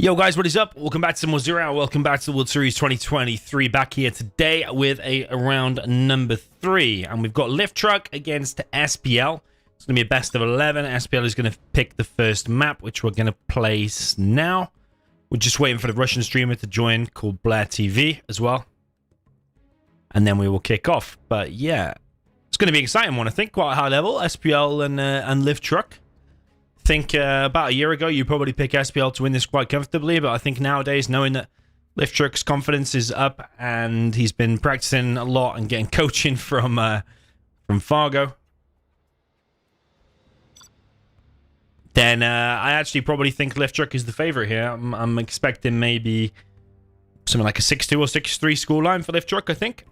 Yo guys, what is up? Welcome back to more Zero. Welcome back to the World Series 2023. Back here today with a round number 3. And we've got Lift Truck against SPL. It's going to be a best of 11. SPL is going to pick the first map, which we're going to place now. We're just waiting for the Russian streamer to join, called Blair TV as well. And then we will kick off. But yeah, it's going to be an exciting one, I think. Quite a high level. SPL and Lift Truck. I think about a year ago, you probably pick SPL to win this quite comfortably, but I think nowadays, knowing that Lift Truck's confidence is up and he's been practicing a lot and getting coaching from Fargo, then I actually probably think Lift Truck is the favorite here. I'm expecting maybe something like a 6-2 or 6-3 scoreline for Lift Truck, I think.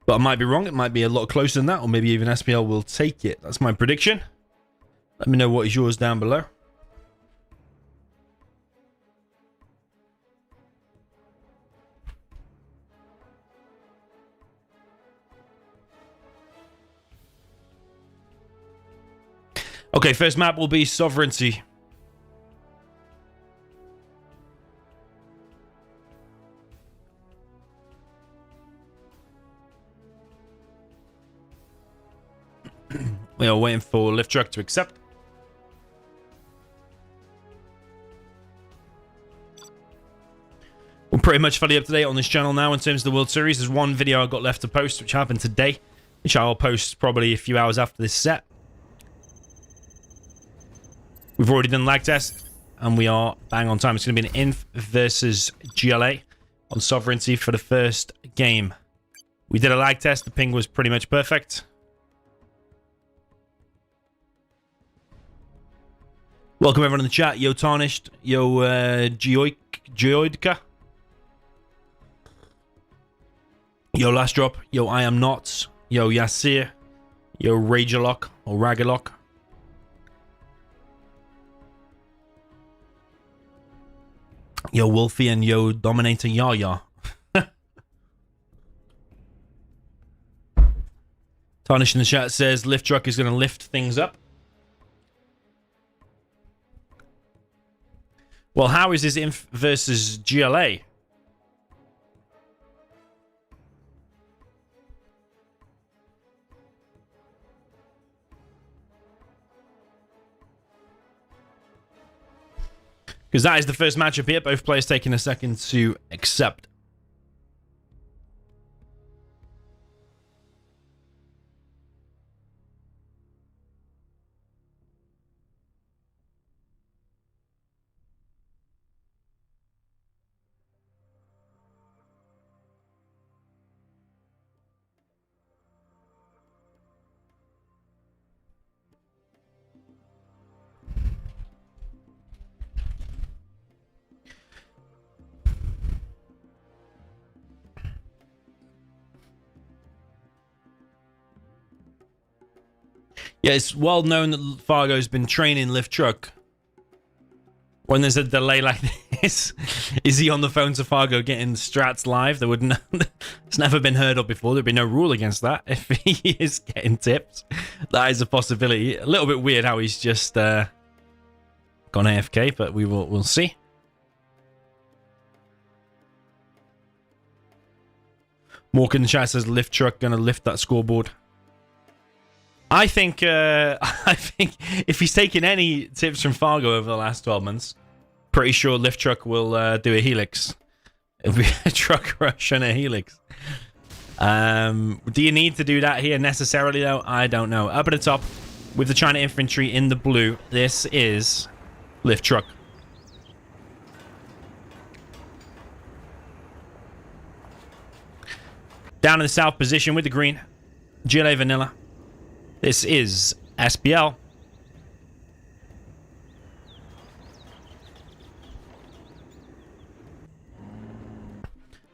But I might be wrong. It might be a lot closer than that, or maybe even SPL will take it. That's my prediction. Let me know what is yours down below. Okay, first map will be Sovereignty. We are waiting for Lift Truck to accept. We're pretty much fully up to date on this channel now in terms of the World Series. There's one video I got left to post, which happened today, which I'll post probably a few hours after this set. We've already done lag test, and we are bang on time. It's going to be an Inf versus GLA on Sovereignty for the first game. We did a lag test. The ping was pretty much perfect. Welcome everyone in the chat. Yo Tarnished. Yo Geoidka. Yo Last Drop. Yo I Am Not. Yo Yasir. Yo Ragelock or Ragalock. Yo Wolfie and yo Dominator Yaya. Tarnish in the chat says Lift Truck is going to lift things up. Well, how is this Inf versus GLA? Because that is the first matchup here. Both players taking a second to accept. Yeah, it's well known that Fargo's been training Lift Truck. When there's a delay like this, is he on the phone to Fargo getting strats live? There wouldn't. It's never been heard of before. There'd be no rule against that if he is getting tips. That is a possibility. A little bit weird how he's just gone AFK, but we'll see. Mork in the chat says Lift Truck gonna lift that scoreboard. I think if he's taken any tips from Fargo over the last 12 months, pretty sure Lift Truck will do a helix. It'll be a truck rush and a helix. Do you need to do that here necessarily, though? I don't know. Up at the top, with the China infantry in the blue, this is Lift Truck. Down in the south position with the green, GLA Vanilla. This is SPL.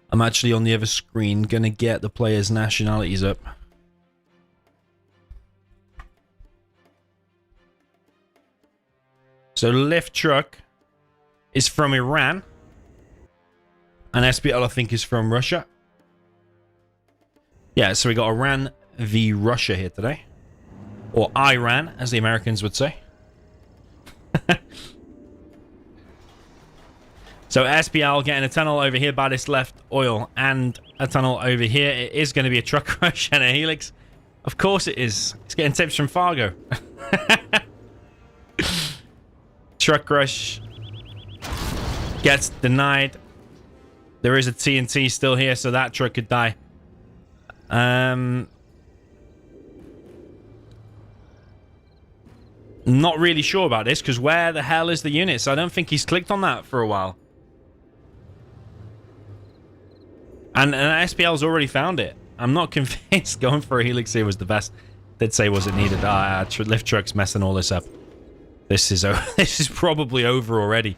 I'm actually on the other screen gonna get the players' nationalities up. So Lift Truck is from Iran, and SPL I think is from Russia. Yeah, so we got Iran v Russia here today. Or Iran, as the Americans would say. So SPL getting a tunnel over here by this left oil and a tunnel over here. It is going to be a truck rush and a helix. Of course it is. It's getting tips from Fargo. Truck rush gets denied. There is a TNT still here, so that truck could die. Not really sure about this, because where the hell is the unit? So I don't think he's clicked on that for a while. And SPL's already found it. I'm not convinced going for a helix here was the best. Did say was it needed. Lift truck's messing all this up. This is this is probably over already.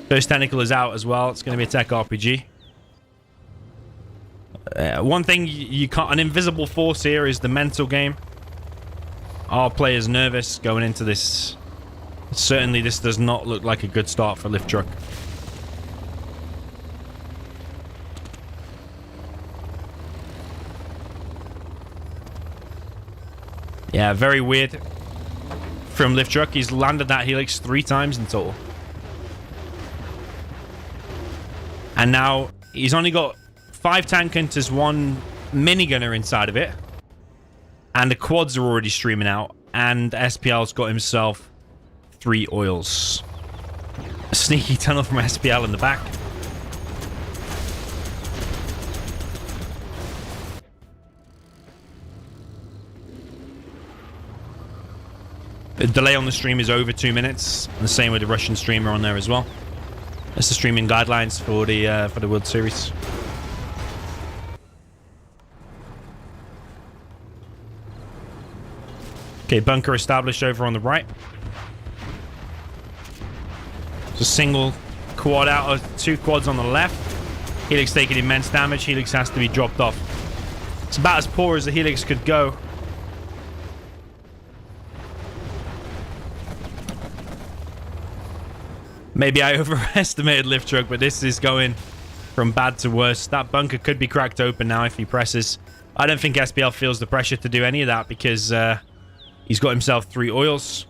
First tentacle is out as well. It's going to be a tech RPG. One thing you can't... An invisible force here is the mental game. Our player's nervous going into this. Certainly this does not look like a good start for lift truck. Yeah, very weird from lift truck. He's landed that helix 3 times in total. And now he's only got 5 tank hunters, 1 minigunner inside of it. And the quads are already streaming out. And SPL's got himself 3 oils. A sneaky tunnel from SPL in the back. The delay on the stream is over 2 minutes. And the same with the Russian streamer on there as well. That's the streaming guidelines for the World Series. Okay, bunker established over on the right. It's a single quad out of 2 quads on the left. Helix taking immense damage. Helix has to be dropped off. It's about as poor as the Helix could go. Maybe I overestimated lift truck, but this is going from bad to worse. That bunker could be cracked open now if he presses. I don't think SPL feels the pressure to do any of that because he's got himself 3 oils.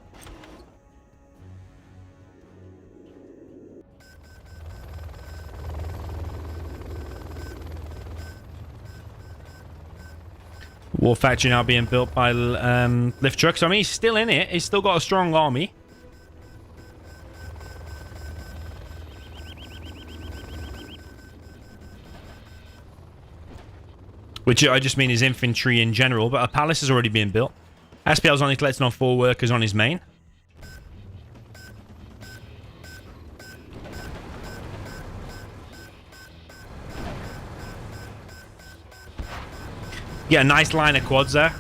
War factory now being built by lift truck. So I mean, he's still in it. He's still got a strong army. Which I just mean is infantry in general, but a palace is already being built. SPL's only collecting on 4 workers on his main. Yeah, a nice line of quads there.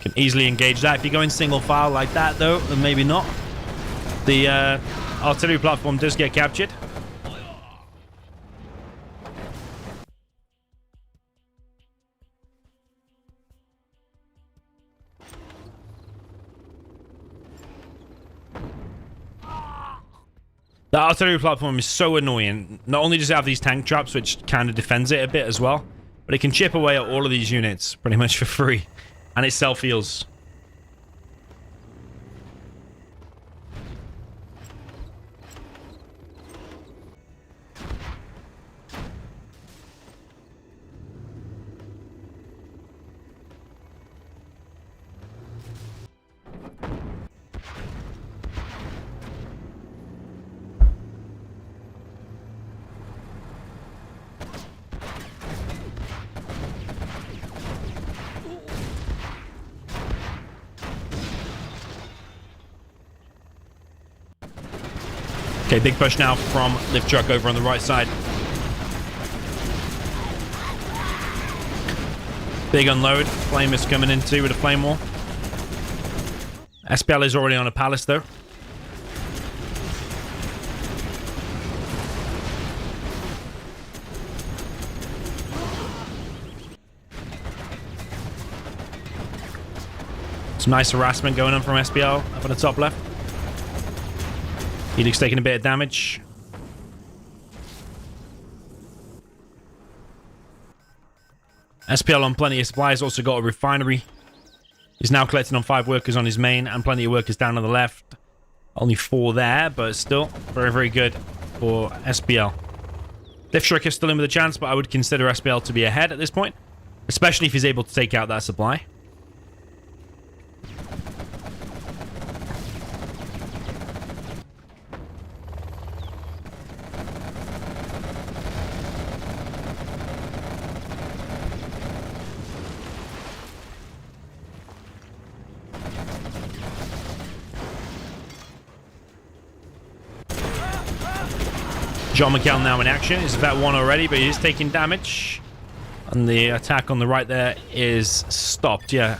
Can easily engage that. If you go in single file like that, though, then maybe not. The artillery platform does get captured. The artillery platform is so annoying. Not only does it have these tank traps, which kind of defends it a bit as well, but it can chip away at all of these units pretty much for free. And it self-heals. Okay, big push now from lift truck over on the right side. Big unload. Flame is coming in too with a flame wall. SPL is already on a palace though. Some nice harassment going on from SPL up on the top left. Helix taking a bit of damage. SPL on plenty of supplies, also got a refinery. He's now collecting on 5 workers on his main and plenty of workers down on the left. Only 4 there, but still very, very good for SPL. Liftstruck is still in with a chance, but I would consider SPL to be ahead at this point, especially if he's able to take out that supply. John McKell now in action. He's about 1 already, but he is taking damage. And the attack on the right there is stopped. Yeah.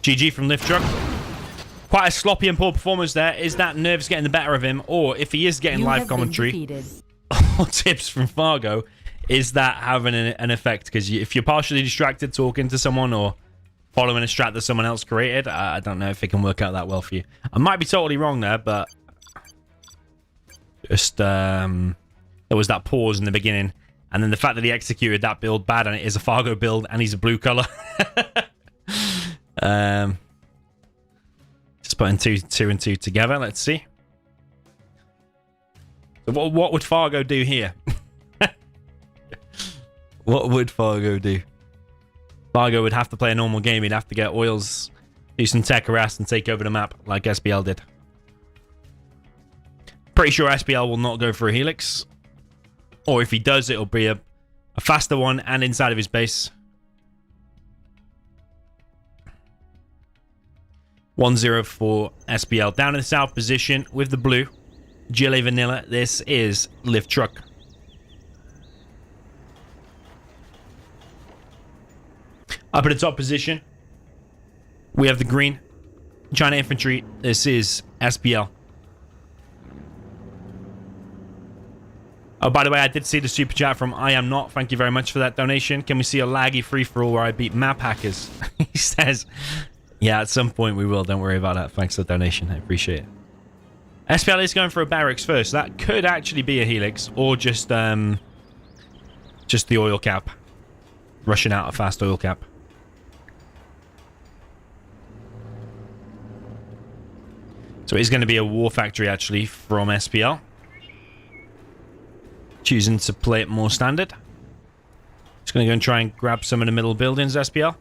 GG from Liftstruck. Quite a sloppy and poor performance there. Is that nerves getting the better of him? Or if he is getting live commentary or tips from Fargo, is that having an effect? Because if you're partially distracted talking to someone or following a strat that someone else created, I don't know if it can work out that well for you. I might be totally wrong there, but just there was that pause in the beginning, and then the fact that he executed that build bad, and it is a Fargo build, and he's a blue color. Just putting two and two together. Let's see. So what would Fargo do here? What would Fargo do? Fargo would have to play a normal game. He'd have to get oils, do some tech harass, and take over the map like SPL did. Pretty sure SPL will not go for a helix. Or if he does, it'll be a faster one and inside of his base. 1-0 for SPL. Down in the south position with the blue. Gillet Vanilla. This is Liftstruck. Up at the top position, we have the green. China Infantry. This is SPL. Oh, by the way, I did see the super chat from I Am Not. Thank you very much for that donation. Can we see a laggy free-for-all where I beat map hackers? He says, yeah, at some point we will. Don't worry about that. Thanks for the donation. I appreciate it. SPL is going for a barracks first. That could actually be a helix or just the oil cap. Rushing out a fast oil cap. So it is going to be a war factory, actually, from SPL. Choosing to play it more standard. Just going to go and try and grab some of the middle buildings, SPL.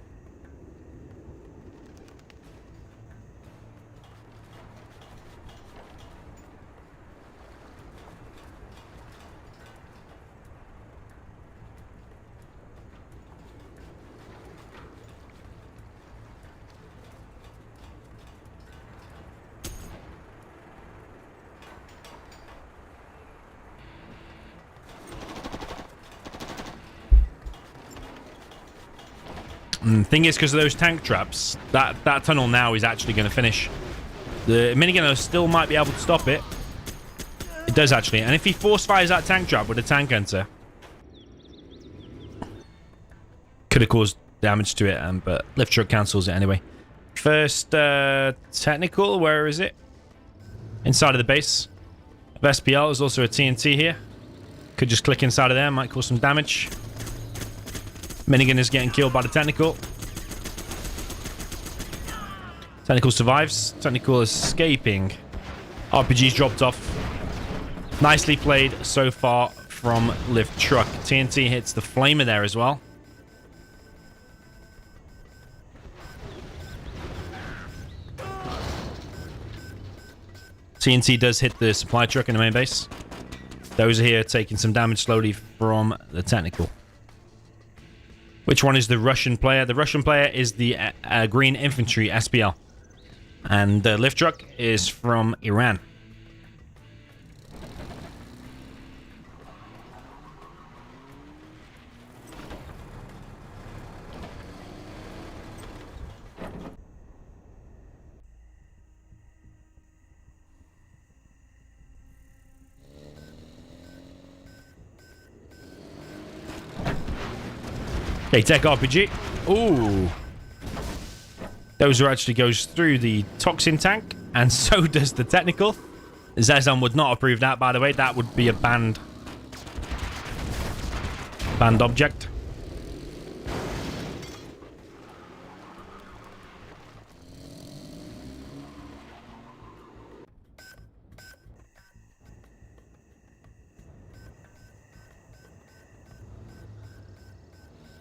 Thing is, because of those tank traps, that tunnel now is actually going to finish. The minigunner still might be able to stop it. It does actually, and if he force fires that tank trap with a tank enter, could have caused damage to it, but Liftstruck cancels it anyway. First technical, where is it? Inside of the base of SPL. There's also a TNT here. Could just click inside of there, might cause some damage. Minigun is getting killed by the technical. Technical survives. Technical escaping. RPG's dropped off. Nicely played so far from Liftstruck. TNT hits the flamer there as well. TNT does hit the supply truck in the main base. Those are here taking some damage slowly from the technical. Which one is the Russian player? The Russian player is the green infantry SPL. And the Liftstruck is from Iran. Okay, Tech RPG. Ooh. Dozer actually goes through the toxin tank, and so does the technical. Zezan would not approve that, by the way. That would be a banned object.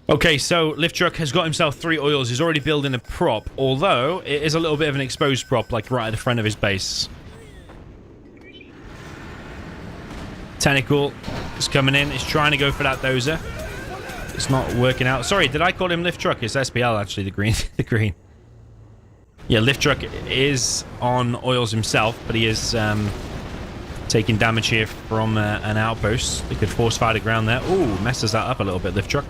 Okay, so Lift Truck has got himself 3 oils. He's already building a prop, although it is a little bit of an exposed prop, like right at the front of his base. Tentacle is coming in. He's trying to go for that dozer. It's not working out. Sorry, did I call him Lift Truck? It's SPL, actually, the green. The green. Yeah, Lift Truck is on oils himself, but he is taking damage here from an outpost. He could force fire the ground there. Ooh, messes that up a little bit, Lift Truck.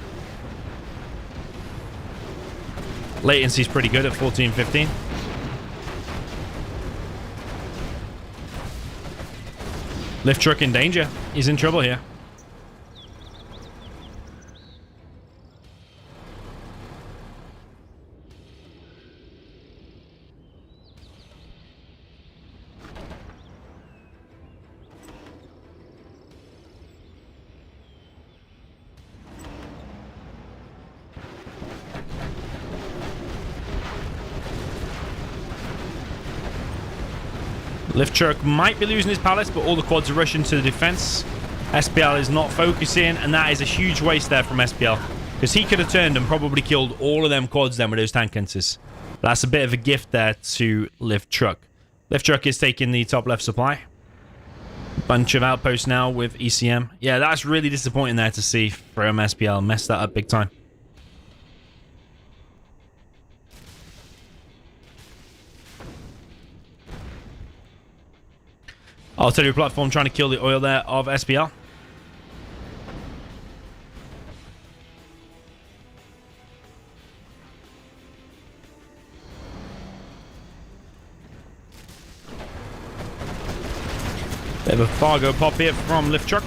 Latency's pretty good at 14-15. Lift Truck in danger. He's in trouble here. Lift Truck might be losing his palace, but all the quads are rushing to the defense. SPL is not focusing, and that is a huge waste there from SPL. Because he could have turned and probably killed all of them quads then with those tank hunters. That's a bit of a gift there to Lift Truck. Lift Truck is taking the top left supply. Bunch of outposts now with ECM. Yeah, that's really disappointing there to see from SPL. Messed that up big time. Artillery platform trying to kill the oil there of SPL. Bit of a Fargo pop here from Lift Truck.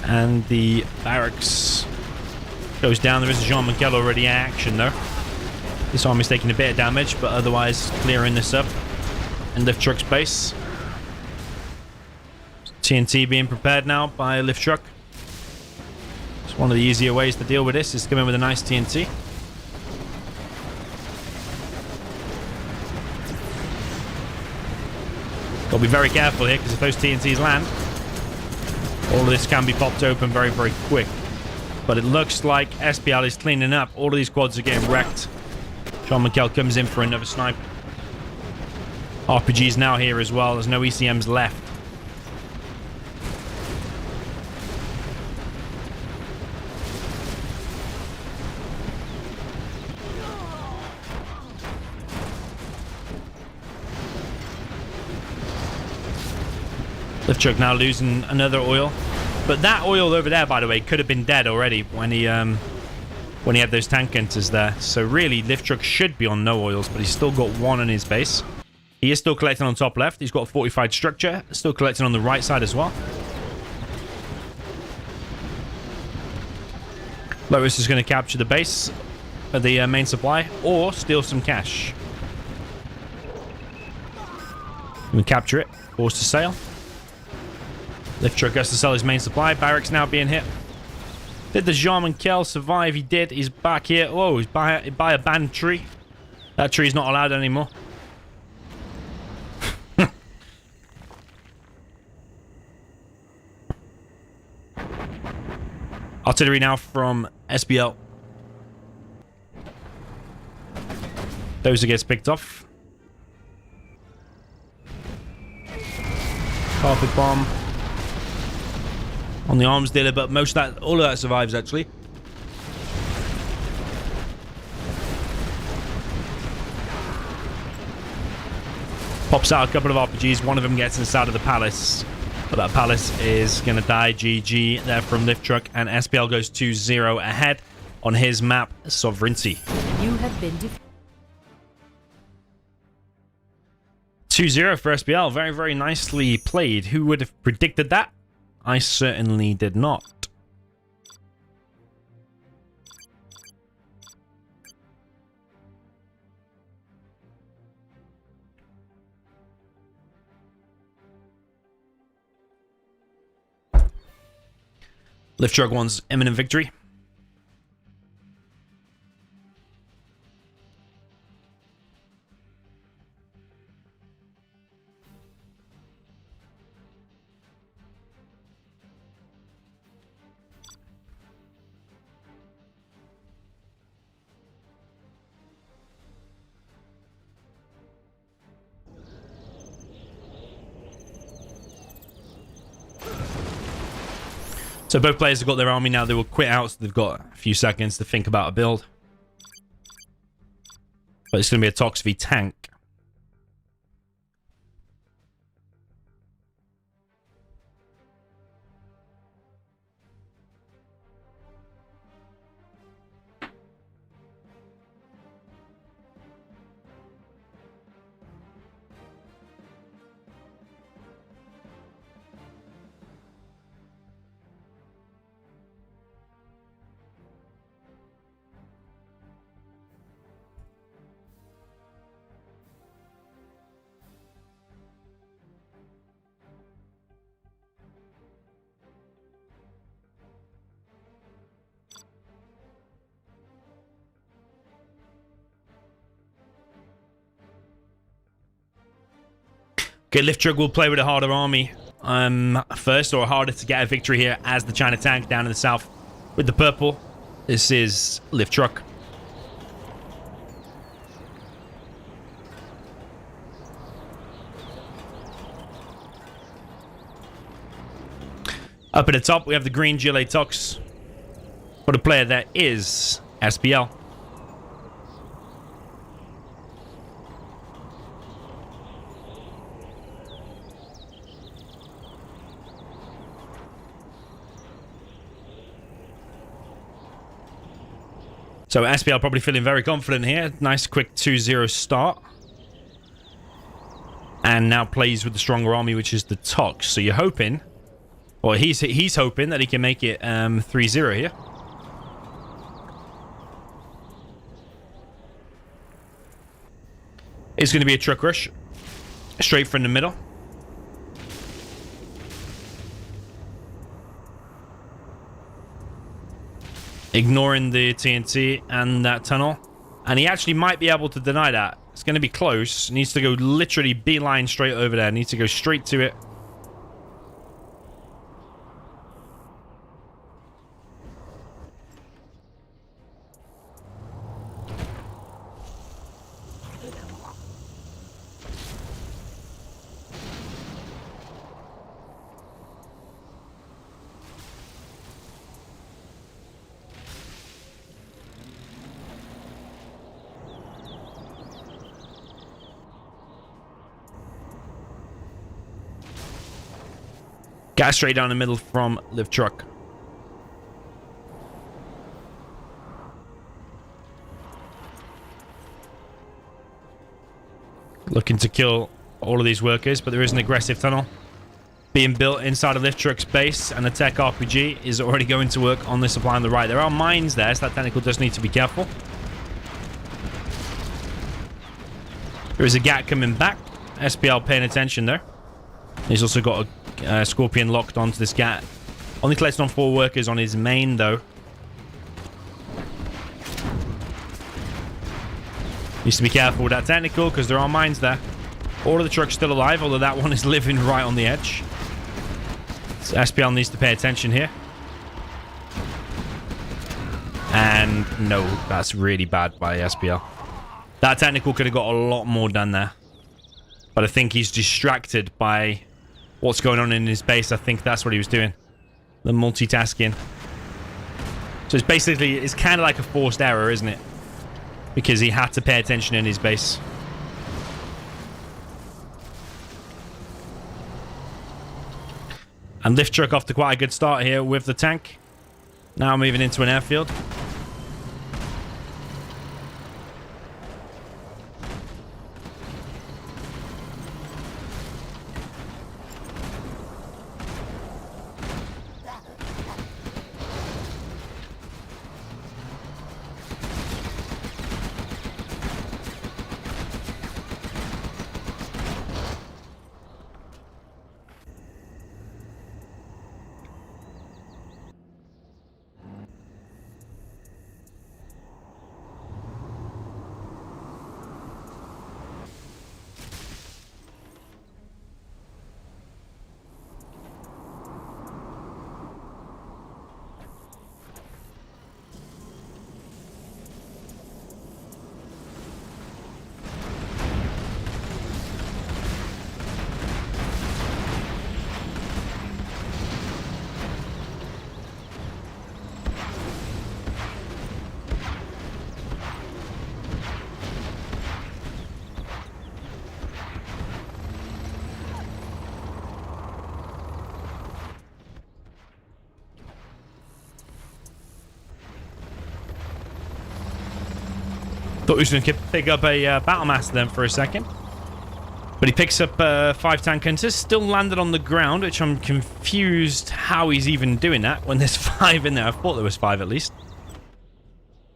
And the barracks goes down. There is a Jean-Michel already in action though. This army's taking a bit of damage, but otherwise clearing this up. And Lift Truck's base. TNT being prepared now by Lift Truck. It's one of the easier ways to deal with this, is to come in with a nice TNT. Got to be very careful here, because if those TNTs land, all of this can be popped open very, very quick. But it looks like SPL is cleaning up. All of these quads are getting wrecked. Jean-Michel comes in for another snipe. RPG's now here as well. There's no ECMs left. Lift Truck now losing another oil. But that oil over there, by the way, could have been dead already when he had those tank hunters there. So really, Lift Truck should be on no oils, but he's still got one on his base. He is still collecting on top left. He's got a fortified structure. Still collecting on the right side as well. Lotus is going to capture the base of the main supply or steal some cash. We capture it. Forced to sail. Lift Truck has to sell his main supply. Barracks now being hit. Did the Jean-Michel survive? He did. He's back here. Whoa, he's by a banned tree. That tree's not allowed anymore. Artillery now from SPL. Dozer gets picked off. Carpet bomb on the arms dealer, but all of that survives actually. Pops out a couple of RPGs. One of them gets inside of the palace. But that palace is going to die. GG there from Lift Truck. And SPL goes 2-0 ahead on his map, Sovereignty. You have been 2-0 for SPL. Very, very nicely played. Who would have predicted that? I certainly did not. Lift Truck wants imminent victory. So both players have got their army now. They will quit out, so they've got a few seconds to think about a build. But it's going to be a Tox v tank. Okay, Lift Truck will play with a harder army first, or harder to get a victory here as the China tank down in the south with the purple. This is Lift Truck. Up at the top, we have the green GLA Tox. For the player that is SPL. So SPL probably feeling very confident here. Nice quick 2-0 start. And now plays with the stronger army, which is the Tox. So you're hoping, or he's hoping that he can make it 3-0 here. It's going to be a truck rush. Straight from the middle. Ignoring the TNT and that tunnel. And he actually might be able to deny that. It's going to be close. Needs to go literally beeline straight over there. Needs to go straight to it. Gas straight down the middle from Lift Truck. Looking to kill all of these workers, but there is an aggressive tunnel being built inside of Lift Truck's base, and the Tech RPG is already going to work on the supply on the right. There are mines there, so that technical does need to be careful. There is a GAT coming back. SPL paying attention there. He's also got a Scorpion locked onto this GAT. Only collected on 4 workers on his main, though. Needs to be careful with that technical, because there are mines there. All of the trucks still alive, although that one is living right on the edge. So SPL needs to pay attention here. And no, that's really bad by SPL. That technical could have got a lot more done there. But I think he's distracted by what's going on in his base. I think that's what he was doing. The multitasking. So it's basically, it's kind of like a forced error, isn't it? Because he had to pay attention in his base. And Lift Truck off to quite a good start here with the tank. Now moving into an airfield. Thought he was going to pick up a Battlemaster then for a second. But he picks up 5 tank hunters. Still landed on the ground, which I'm confused how he's even doing that when there's 5 in there. I thought there was 5 at least.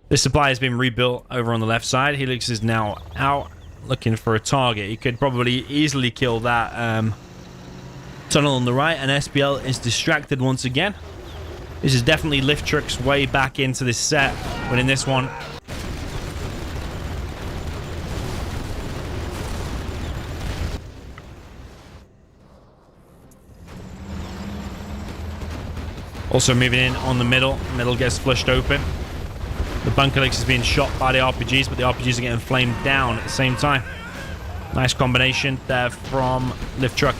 This supply has been rebuilt over on the left side. Helix is now out looking for a target. He could probably easily kill that tunnel on the right. And SPL is distracted once again. This is definitely Lift Truck's way back into this set. Winning this one. Also moving in on the middle. Middle gets flushed open. The bunker leaks is being shot by the RPGs, but the RPGs are getting flamed down at the same time. Nice combination there from Lift Truck.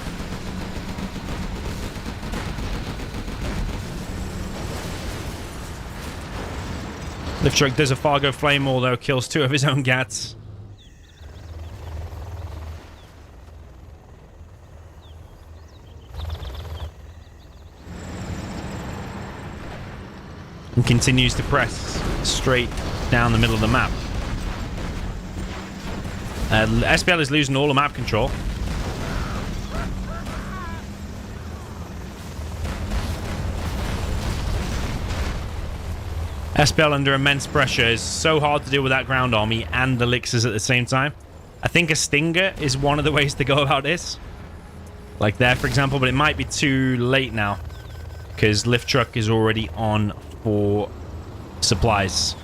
Lift Truck does a Fargo Flame, although kills 2 of his own Gats. And continues to press straight down the middle of the map. SPL is losing all the map control. SPL under immense pressure. Is so hard to deal with that ground army and elixirs at the same time. I think a Stinger is one of the ways to go about this. Like there, for example, but it might be too late now. Because Lift Truck is already on for supplies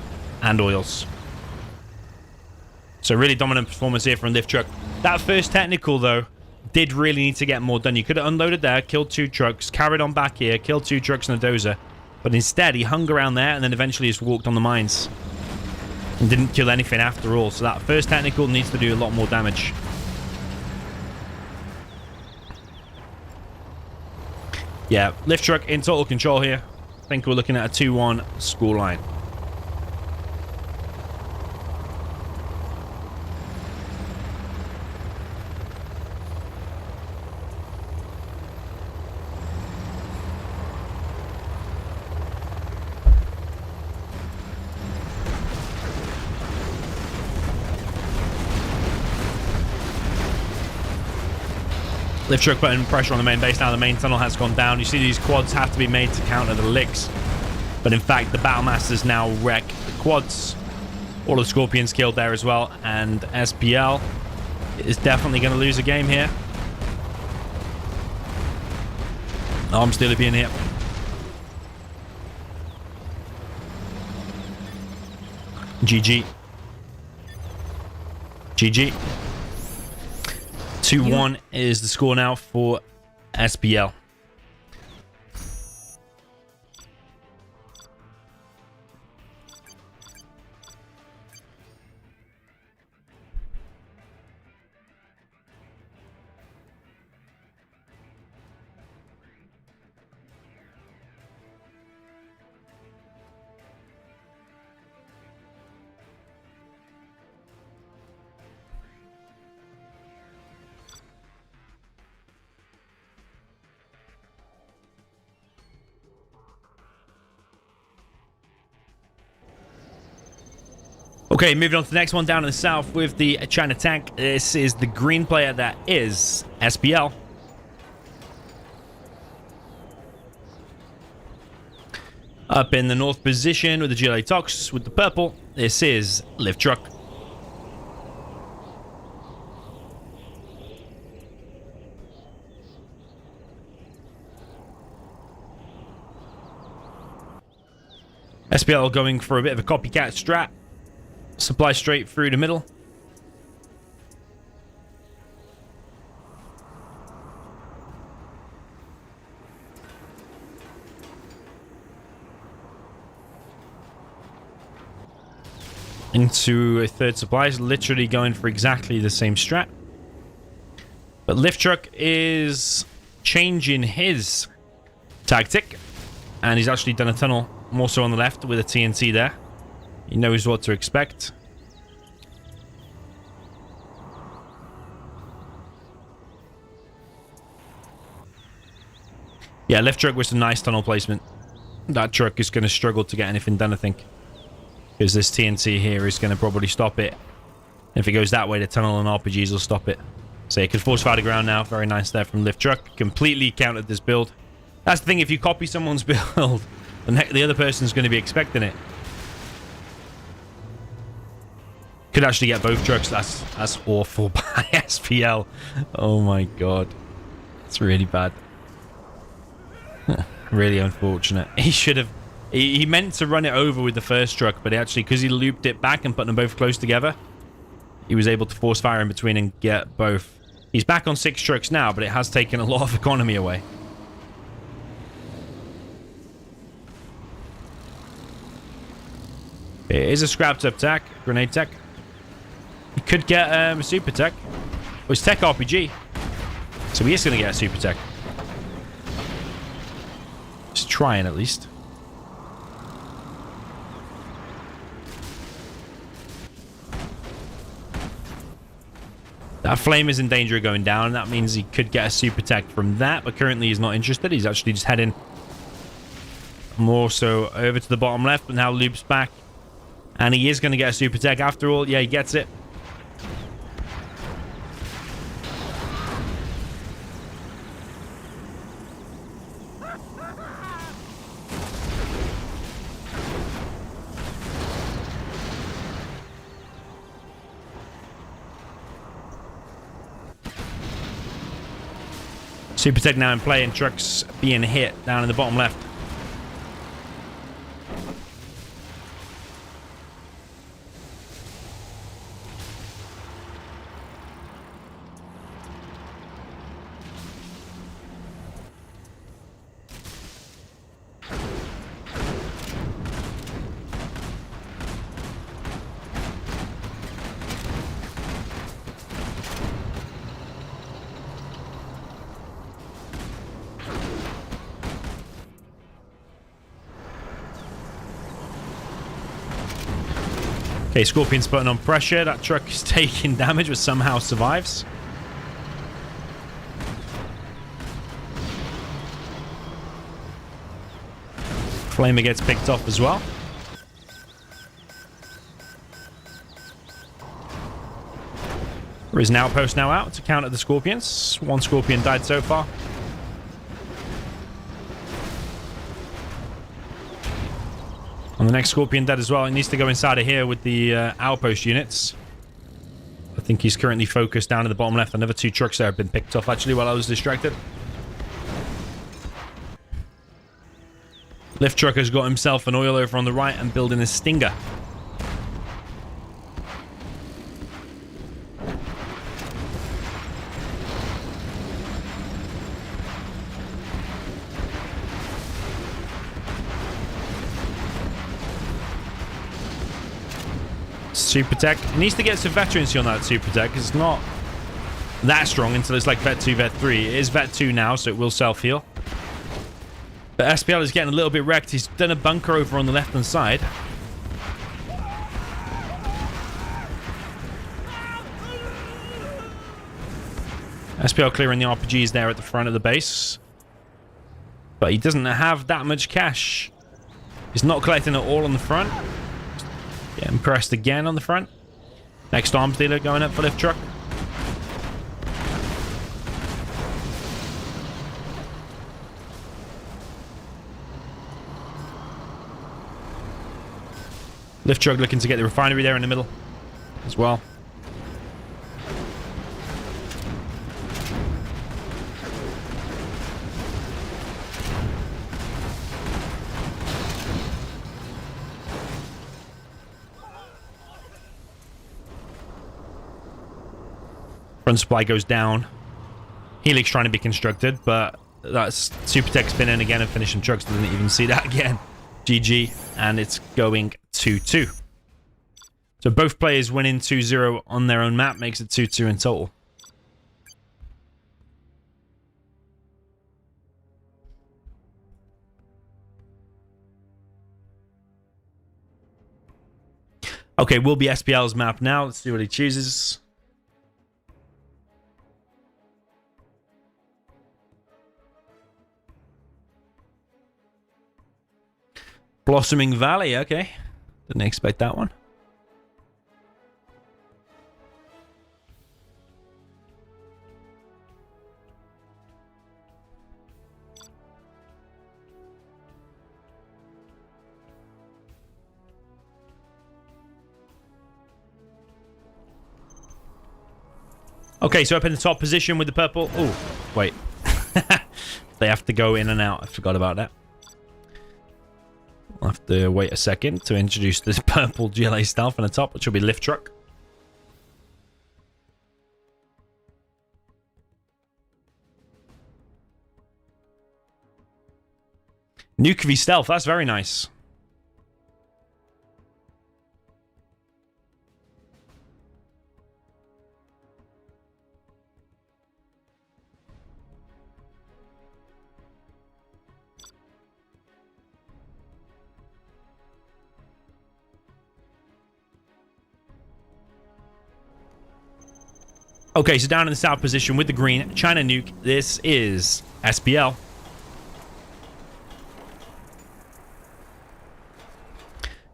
and oils. So really dominant performance here from Lift Truck. That first technical, though, did really need to get more done. You could have unloaded there, killed 2 trucks, carried on back here, killed 2 trucks and a dozer. But instead, he hung around there and then eventually just walked on the mines. And didn't kill anything after all. So that first technical needs to do a lot more damage. Yeah, Lift Truck in total control here. I think we're looking at a 2-1 scoreline. Lift Truck putting pressure on the main base now. The main tunnel has gone down. You see these quads have to be made to counter the licks. But in fact, the Battlemasters now wreck the quads. All the Scorpions killed there as well. And SPL is definitely going to lose a game here. Arm still being hit. GG. GG. 2-1 is the score now for SPL. Okay, moving on to the next one down in the south with the China tank. This is the green player that is SPL. Up in the north position with the GLA Tox with the purple. This is Lift Truck. SPL going for a bit of a copycat strat. Supply straight through the middle. Into a third supply. Is literally going for exactly the same strat. But Lift Truck is changing his tactic. And he's actually done a tunnel more so on the left with a TNT there. He knows what to expect. Yeah, Lift Truck was a nice tunnel placement. That truck is going to struggle to get anything done, I think. Because this TNT here is going to probably stop it. If it goes that way, the tunnel and RPGs will stop it. So it could force fire the ground now. Very nice there from Lift Truck. Completely countered this build. That's the thing, if you copy someone's build, the other person's going to be expecting it. Could actually get both trucks. That's awful by SPL. Oh my god. It's really bad. Really unfortunate. He should have... He meant to run it over with the first truck, but actually, because he looped it back and put them both close together, he was able to force fire in between and get both. He's back on 6 trucks now, but it has taken a lot of economy away. It is a scrapped up tech, grenade tech. He could get a super tech. Oh, it's tech RPG. So he is going to get a super tech. Just trying at least. That flame is in danger of going down, and that means he could get a super tech from that, but currently he's not interested. He's actually just heading more so over to the bottom left, but now loops back. And he is going to get a super tech after all. Yeah, he gets it. Super tech now in play, and trucks being hit down in the bottom left. Okay, Scorpion's putting on pressure. That truck is taking damage, but somehow survives. Flamer gets picked off as well. There is an outpost now out to counter the Scorpions. 1 Scorpion died so far. And the next Scorpion dead as well. He needs to go inside of here with the outpost units. I think he's currently focused down in the bottom left. Another 2 trucks there have been picked off actually while I was distracted. Lift Truck has got himself an oil over on the right and building a Stinger. Super tech. He needs to get some veterancy on that super tech because it's not that strong until it's like Vet 2, Vet 3. It is Vet 2 now, so it will self-heal. But SPL is getting a little bit wrecked. He's done a bunker over on the left-hand side. SPL clearing the RPGs there at the front of the base. But he doesn't have that much cash. He's not collecting it all on the front. Getting pressed again on the front. Next arms dealer going up for Lift Truck. Lift Truck looking to get the refinery there in the middle as well. Front supply goes down. Helix trying to be constructed, but that's Super Tech spin in again and finishing trucks. Didn't even see that again. GG, and it's going 2-2. So both players winning 2-0 on their own map makes it 2-2 in total. Okay, will be SPL's map now. Let's see what he chooses. Blossoming Valley, okay. Didn't expect that one. Okay, so up in the top position with the purple. Oh, wait. They have to go in and out. I forgot about that. I'll have to wait a second to introduce this purple GLA Stealth on the top, which will be lift truck. Nuke v Stealth, that's very nice. Okay, so down in the south position with the green, China Nuke, this is SPL.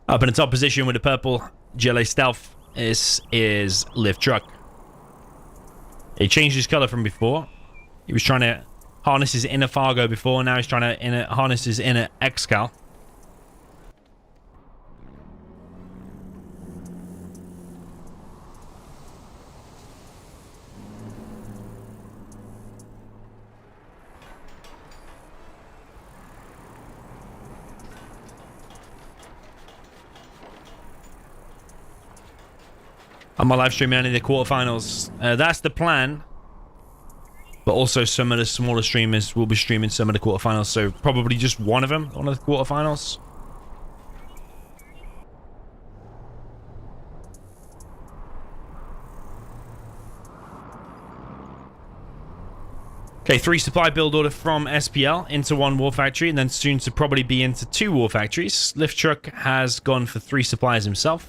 Up in the top position with the purple GLA Stealth, this is Lift Truck. He changed his color from before. He was trying to harness his inner Fargo before, now he's trying to harness his inner Excal. On my live stream, only the quarterfinals. That's the plan. But also some of the smaller streamers will be streaming some of the quarterfinals. So probably just one of them, one of the quarterfinals. Okay, 3 supply build order from SPL into 1 war factory, and then soon to probably be into 2 war factories. Lift Truck has gone for 3 supplies himself.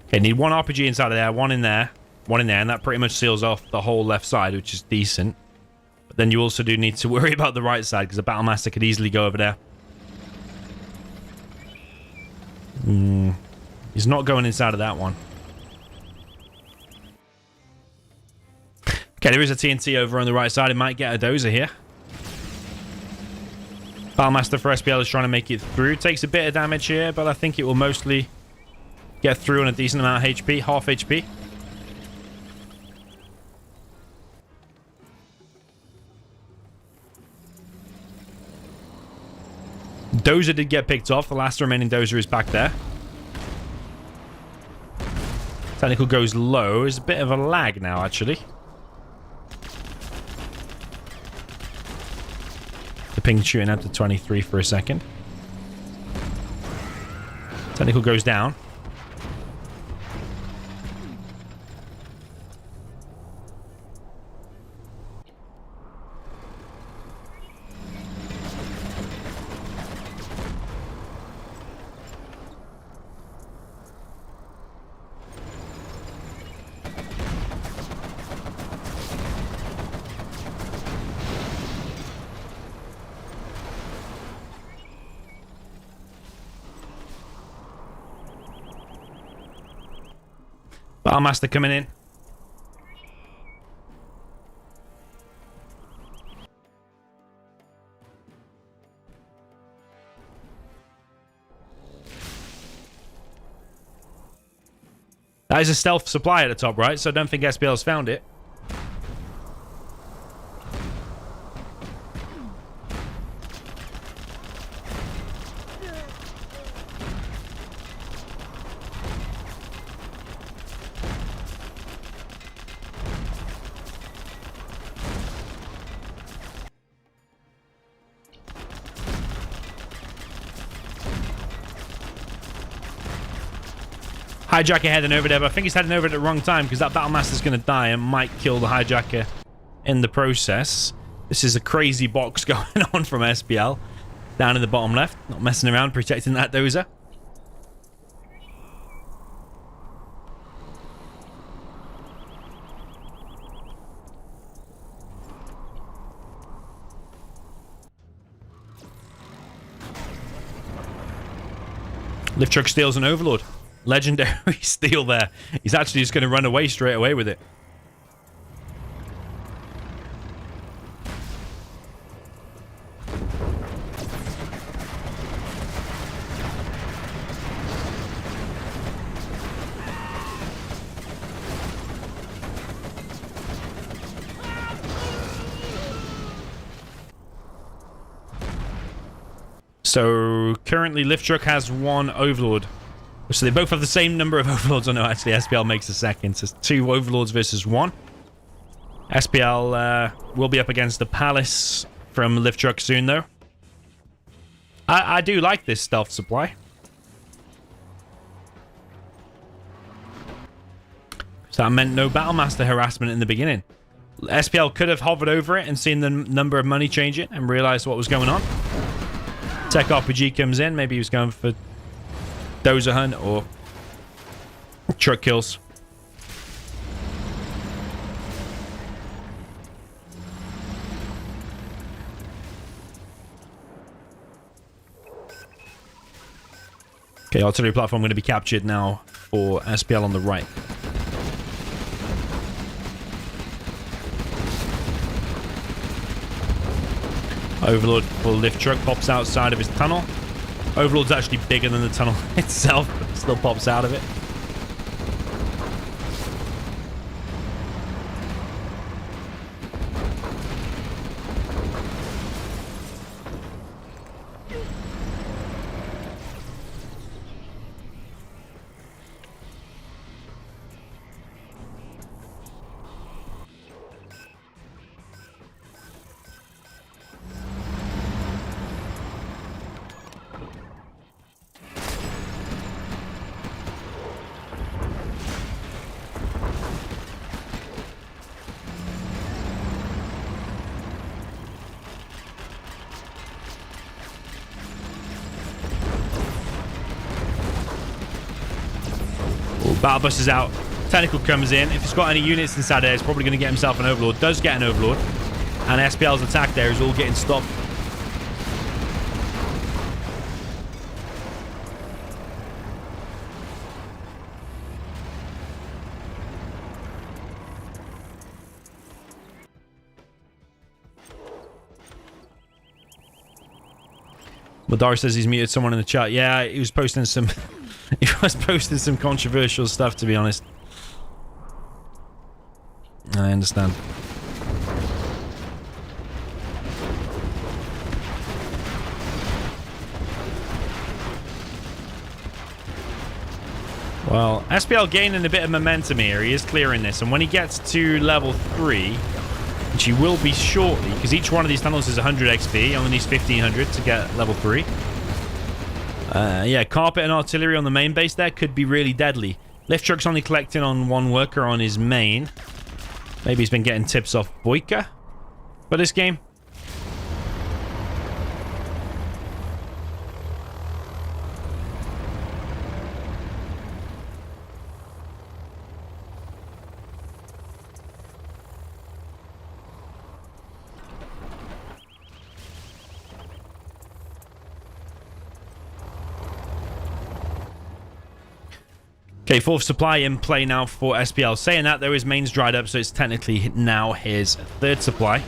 Okay, need 1 RPG inside of there, 1 in there, 1 in there, and that pretty much seals off the whole left side, which is decent. But then you also do need to worry about the right side, because the Battlemaster could easily go over there. He's not going inside of that one. Okay, there is a TNT over on the right side. It might get a dozer here. Battlemaster for SPL is trying to make it through. Takes a bit of damage here, but I think it will mostly get through on a decent amount of HP, half HP. Dozer did get picked off. The last remaining Dozer is back there. Technical goes low. There's a bit of a lag now, actually. The ping shooting up to 23 for a second. Technical goes down. Battlemaster coming in. That is a stealth supply at the top, right? So I don't think SPL's found it. Hijacker heading over there, but I think he's heading over at the wrong time because that Battlemaster's going to die and might kill the Hijacker in the process. This is a crazy box going on from SPL. Down in the bottom left. Not messing around, protecting that Dozer. Lift truck steals an overlord. Legendary steal there. He's actually just going to run away straight away with it. So currently Lift Truck has 1 overlord. So they both have the same number of overlords. Oh no, actually SPL makes a second. So it's 2 overlords versus 1. SPL will be up against the Palace from Lift Truck soon though. I do like this stealth supply. So that meant no Battlemaster harassment in the beginning. SPL could have hovered over it and seen the number of money change it and realized what was going on. Tech RPG comes in. Maybe he was going for Dozer Hunt or truck kills. Okay, artillery platform going to be captured now for SPL on the right. Overlord for Lift Truck pops outside of his tunnel. Overlord's actually bigger than the tunnel itself, but still pops out of it. Battle Bus is out. Technical comes in. If he's got any units inside there, he's probably going to get himself an Overlord. Does get an Overlord. And SPL's attack there is all getting stopped. Madar says he's muted someone in the chat. Yeah, he was posting some... he was posting some controversial stuff, to be honest. I understand. Well, SPL gaining a bit of momentum here. He is clearing this. And when he gets to level 3, which he will be shortly, because each one of these tunnels is 100 XP. Only needs 1500 to get level 3. Yeah, carpet and artillery on the main base there could be really deadly. Lift Truck's only collecting on one worker on his main. Maybe he's been getting tips off Boyka for this game. Okay, fourth supply in play now for SPL. Saying that, though, his main's dried up, so it's technically now his third supply.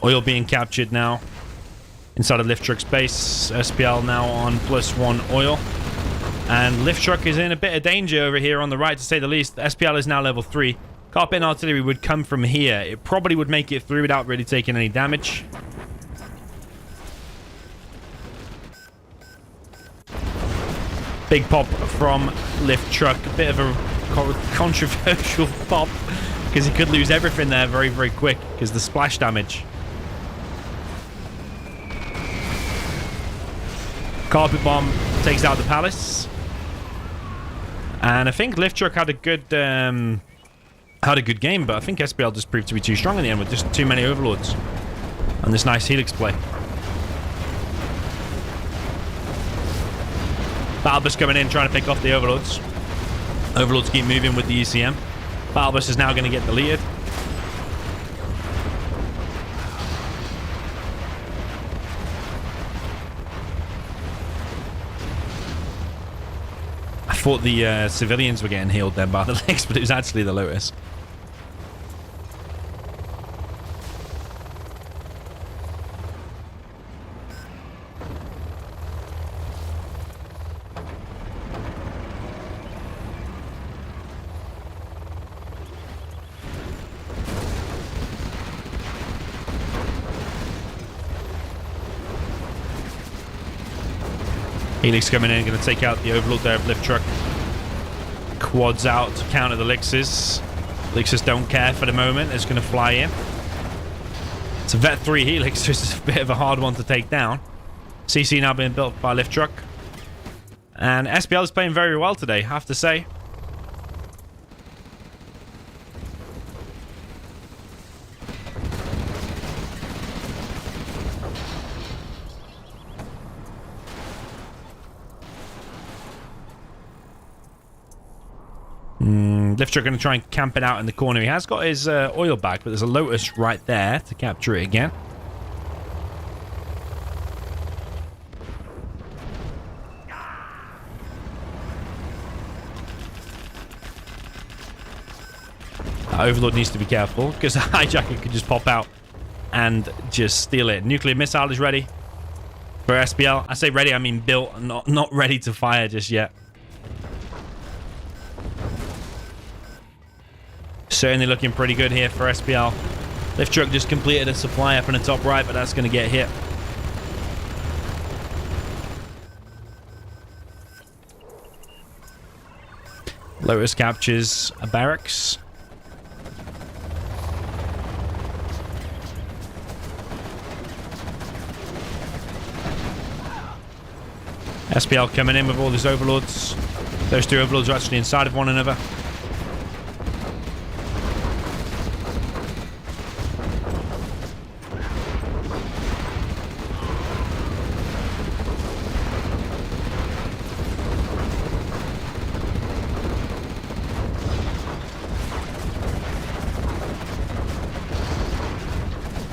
Oil being captured now inside of Lift Truck's base. SPL now on +1 oil. And Lift Truck is in a bit of danger over here on the right, to say the least. SPL is now level 3. Carpet and artillery would come from here. It probably would make it through without really taking any damage. Big pop from Lift Truck. A bit of a controversial pop, because he could lose everything there very, very quick because the splash damage. Carpet bomb takes out the palace. And I think Lift Truck had a good game, but I think SPL just proved to be too strong in the end with just too many overlords and this nice helix play. Battle bus coming in, trying to pick off the Overlords. Overlords keep moving with the ECM. Battle bus is now going to get deleted. I thought the civilians were getting healed then by the legs, but it was actually the Lotus. Helix coming in, going to take out the Overlord there of lift truck. Quads out to counter the Lixes. Lixes don't care for the moment. It's going to fly in. It's a Vet 3 Helix, so it's a bit of a hard one to take down. CC now being built by lift truck. And SPL is playing very well today, I have to say. Lift truck going to try and camp it out in the corner. He has got his oil back, but there's a Lotus right there to capture it again. Overlord needs to be careful because the hijacker could just pop out and just steal it. Nuclear missile is ready for SPL. I say ready, I mean built, not ready to fire just yet. Certainly looking pretty good here for SPL. Lift truck just completed a supply up in the top right, but that's going to get hit. Lotus captures a barracks. SPL coming in with all these Overlords. Those two Overlords are actually inside of one another.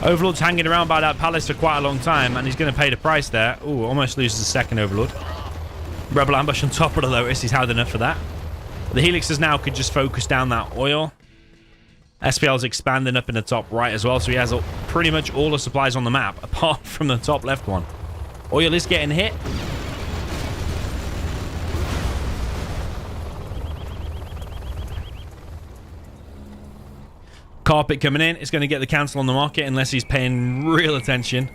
Overlord's hanging around by that palace for quite a long time, and he's going to pay the price there. Ooh, almost loses the second Overlord. Rebel ambush on top of the Lotus. He's had enough for that. The Helixes now could just focus down that oil. SPL's expanding up in the top right as well, so he has pretty much all the supplies on the map, apart from the top left one. Oil is getting hit. Carpet coming in. It's going to get the cancel on the market unless he's paying real attention.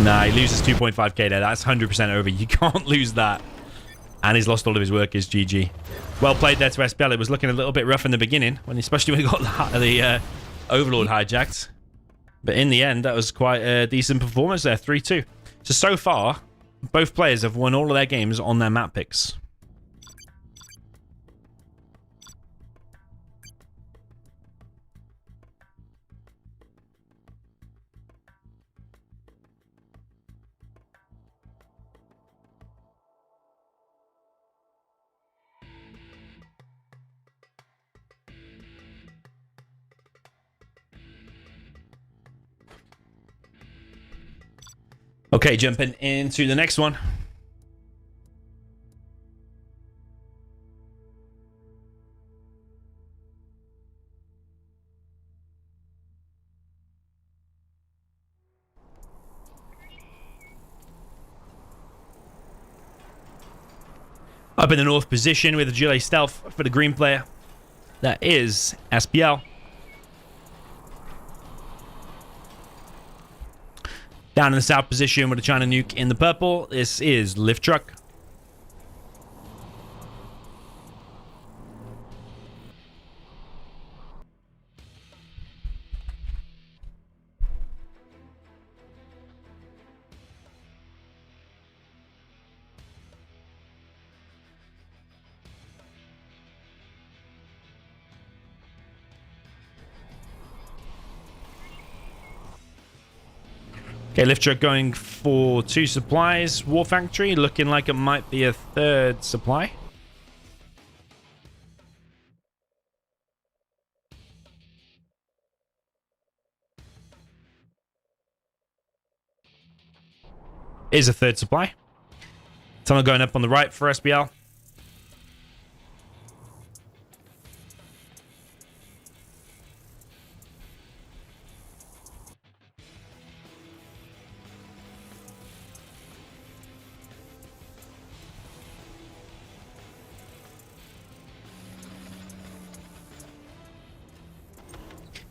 Nah, he loses 2.5k there. That's 100% over. You can't lose that. And he's lost all of his workers. GG. Well played there to SPL. It was looking a little bit rough in the beginning, especially when he got the Overlord hijacked. But in the end, that was quite a decent performance there. 3-2. So far, both players have won all of their games on their map picks. Okay, jumping into the next one. Up in the north position with a Gillet stealth for the green player. That is SPL. Down in the south position with a China nuke in the purple. This is lift truck. Okay, lift truck going for 2 supplies. War factory looking like it might be a 3rd supply. Is a 3rd supply. Tunnel going up on the right for SPL.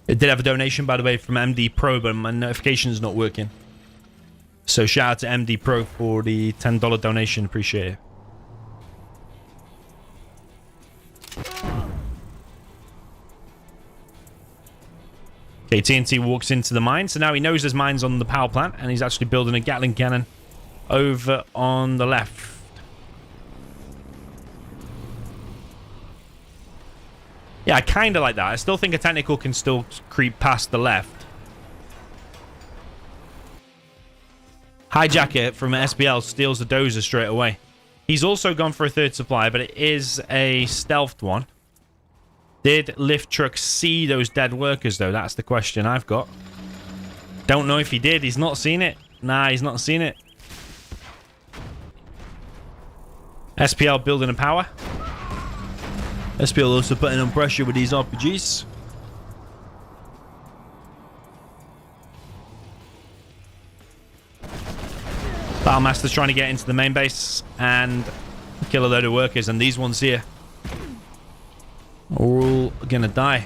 It did have a donation, by the way, from MD Pro, but my notification's not working. So shout out to MD Pro for the $10 donation. Appreciate it. Okay, TNT walks into the mine. So now he knows there's mines on the power plant, and he's actually building a Gatling cannon over on the left. Yeah, I kind of like that. I still think a technical can still creep past the left. Hijacker from SPL steals the dozer straight away. He's also gone for a 3rd supply, but it is a stealthed one. Did lift truck see those dead workers, though? That's the question I've got. Don't know if he did. He's not seen it. Nah, he's not seen it. SPL building a power. SPL also putting on pressure with these RPGs. Battlemaster's trying to get into the main base and kill a load of workers, and these ones here are all gonna die.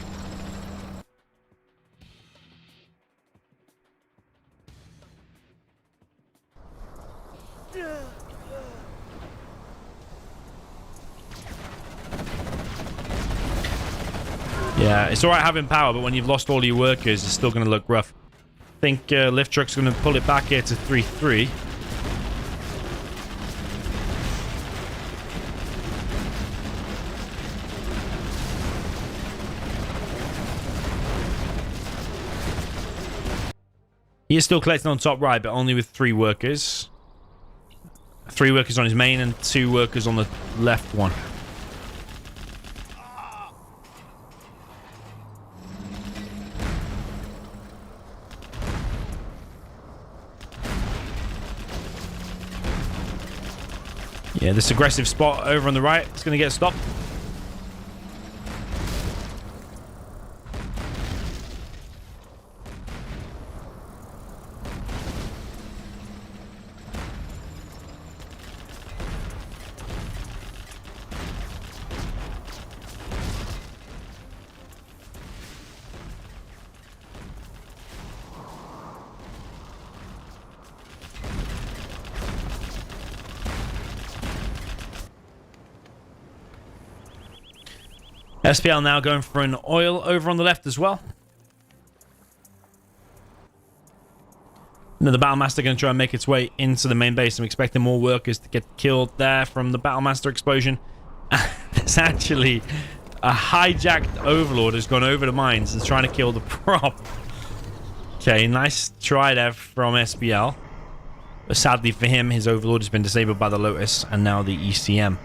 Yeah, it's alright having power, but when you've lost all your workers, it's still going to look rough. I think lift truck's going to pull it back here to 3-3. He is still collecting on top right, but only with 3 workers. 3 workers on his main and 2 workers on the left one. Yeah, this aggressive spot over on the right is going to get stopped. SPL now going for an oil over on the left as well. Now the Battlemaster going to try and make its way into the main base. I'm expecting more workers to get killed there from the Battlemaster explosion. There's actually a hijacked Overlord has gone over the mines and trying to kill the prop. Okay, nice try there from SPL. But sadly for him, his Overlord has been disabled by the Lotus and now the ECM.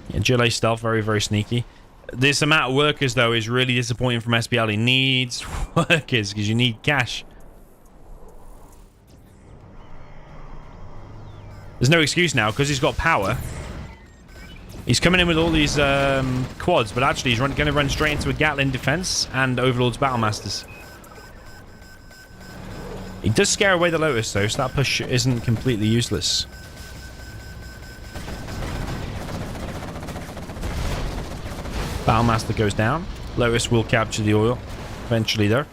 Yeah, Gillet stealth, very, very sneaky. This amount of workers, though, is really disappointing from SPL. He needs workers because you need cash. There's no excuse now because he's got power. He's coming in with all these quads, but actually he's going to run straight into a Gatling defense and Overlord's Battlemasters. He does scare away the Lotus, though, so that push isn't completely useless. Battlemaster goes down. Lotus will capture the oil eventually, though.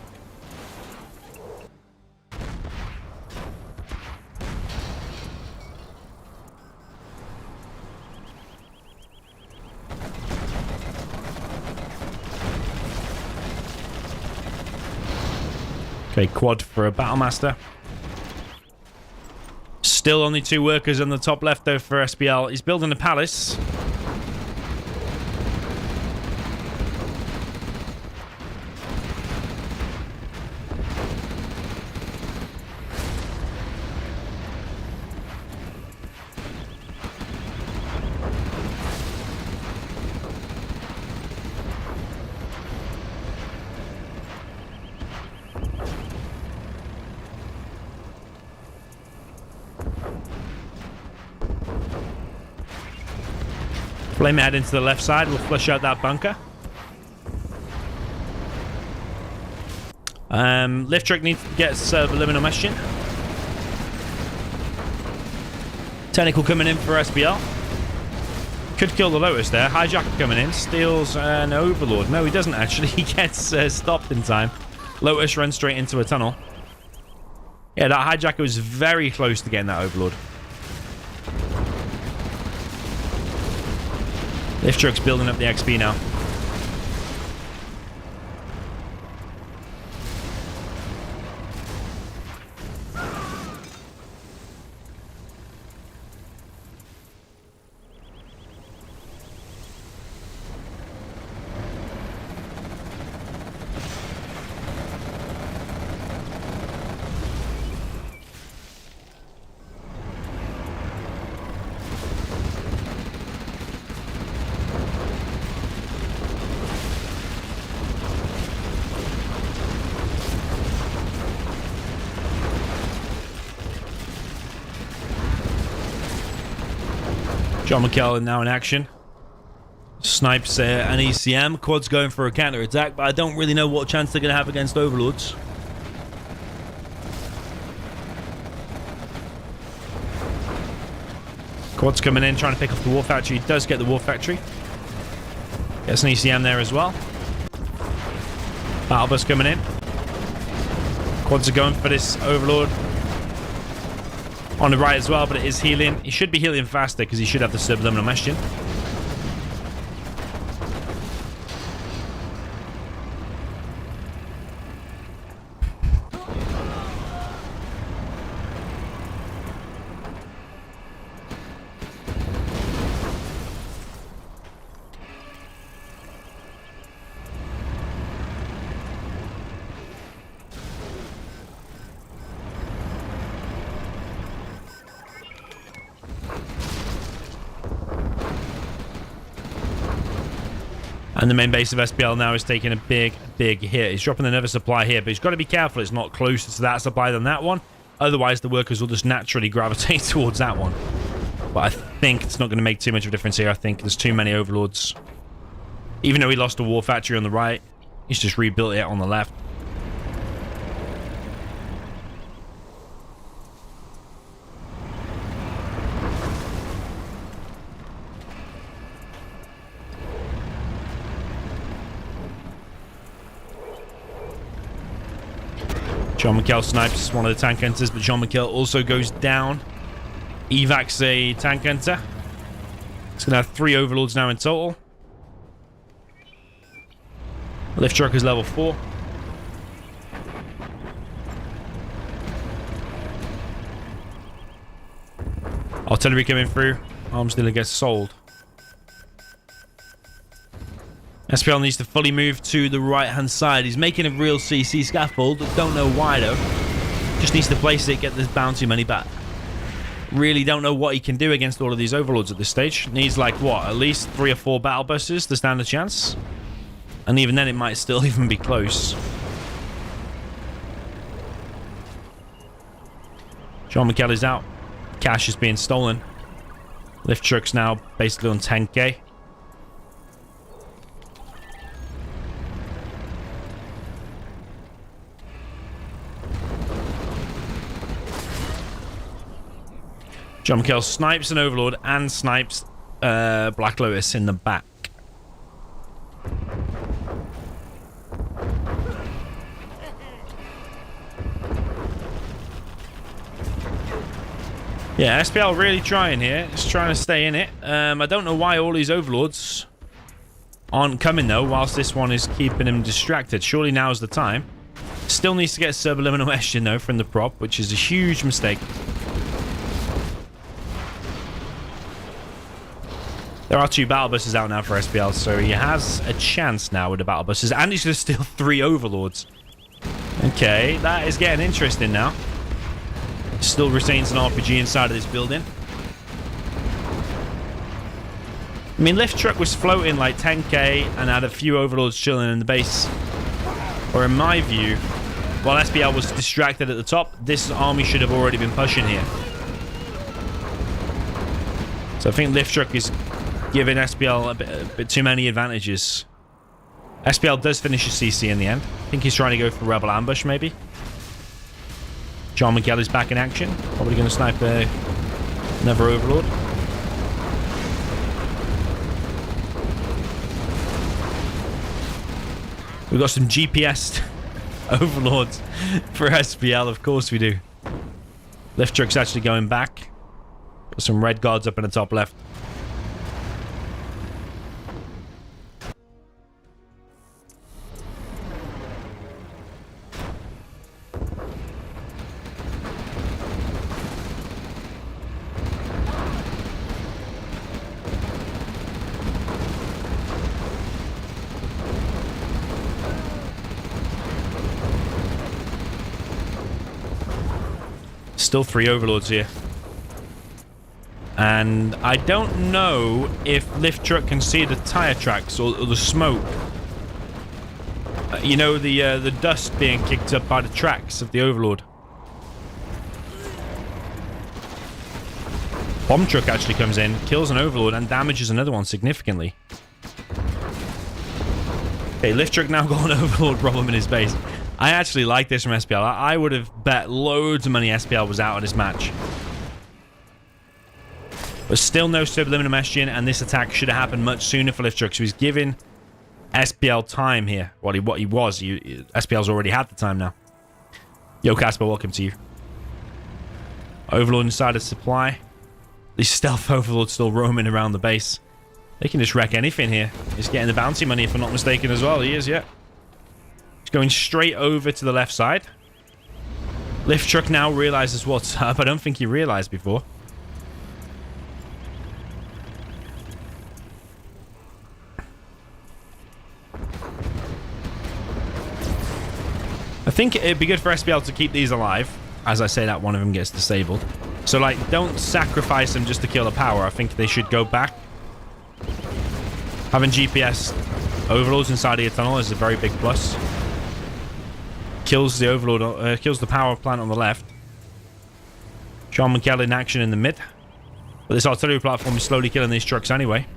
Okay, quad for a Battlemaster. Still only 2 workers on the top left, though, for SPL. He's building a palace. Flame head into the left side. We'll flush out that bunker. Lift truck needs to get subliminal messaging. Technical coming in for SPL. Could kill the Lotus there. Hijacker coming in. Steals an Overlord. No, he doesn't actually. He gets stopped in time. Lotus runs straight into a tunnel. Yeah, that Hijacker was very close to getting that Overlord. Lift truck's building up the XP now. John McKell now in action. Snipes an ECM. Quad's going for a counter attack, but I don't really know what chance they're going to have against Overlords. Quad's coming in, trying to pick off the War Factory. He does get the War Factory. Gets an ECM there as well. Battle bus coming in. Quads are going for this Overlord. On the right as well, but it is healing. He should be healing faster because he should have the subliminal messaging. And the main base of SPL now is taking a big hit. He's dropping another supply here, but he's got to be careful it's not closer to that supply than that one. Otherwise, the workers will just naturally gravitate towards that one. But I think it's not going to make too much of a difference here. I think there's too many Overlords. Even though he lost a War Factory on the right, he's just rebuilt it on the left. John McKell snipes one of the tank hunters, but John McKell also goes down. Evacs a tank hunter. It's going to have 3 Overlords now in total. Lift truck is level 4. Artillery coming through. Arms dealer gets sold. SPL needs to fully move to the right-hand side. He's making a real CC scaffold. Don't know why, though. Just needs to place it, get this bounty money back. Really don't know what he can do against all of these Overlords at this stage. Needs, like, what? At least 3 or 4 battle buses to stand a chance. And even then, it might still even be close. John McKell is out. Cash is being stolen. Lift truck's now basically on 10k. John McKell snipes an Overlord and snipes Black Lotus in the back. Yeah, SPL really trying here. Just trying to stay in it. I don't know why all these Overlords aren't coming, though, whilst this one is keeping him distracted. Surely now's the time. Still needs to get subliminal messaging, though, from the prop, which is a huge mistake. There are 2 battle buses out now for SPL, so he has a chance now with the battle buses. And he's going to steal 3 Overlords. Okay, that is getting interesting now. Still retains an RPG inside of this building. I mean, Lift Truck was floating like 10k and had a few Overlords chilling in the base. Or in my view, while SPL was distracted at the top, this army should have already been pushing here. So I think Lift Truck is giving SPL a bit too many advantages. SPL does finish his CC in the end. I think he's trying to go for Rebel Ambush, maybe. John Miguel is back in action. Probably going to snipe another Overlord. We've got some GPS Overlords for SPL. Of course we do. Lift truck's actually going back. Got some red guards up in the top left. Still 3 Overlords here. And I don't know if Lift Truck can see the tire tracks or the smoke. You know, the dust being kicked up by the tracks of the Overlord. Bomb Truck actually comes in, kills an Overlord, and damages another one significantly. Okay, Lift Truck now got an Overlord problem in his base. I actually like this from SPL. I would have bet loads of money SPL was out of this match. But still no subliminal messaging, and this attack should have happened much sooner for Lift Truck. So he's giving SPL time here. What he was. SPL's already had the time now. Yo, Casper, welcome to you. Overlord inside of supply. These stealth Overlords still roaming around the base. They can just wreck anything here. He's getting the bounty money, if I'm not mistaken, as well. He is, yeah. He's going straight over to the left side. Lift Truck now realizes what's up. I don't think he realized before. I think it'd be good for SPL to keep these alive. As I say that, one of them gets disabled. So, like, don't sacrifice them just to kill the power. I think they should go back. Having GPS Overlords inside of your tunnel is a very big plus. Kills the Overlord, kills the power plant on the left. Sean McKell in action in the mid. But this artillery platform is slowly killing these trucks anyway.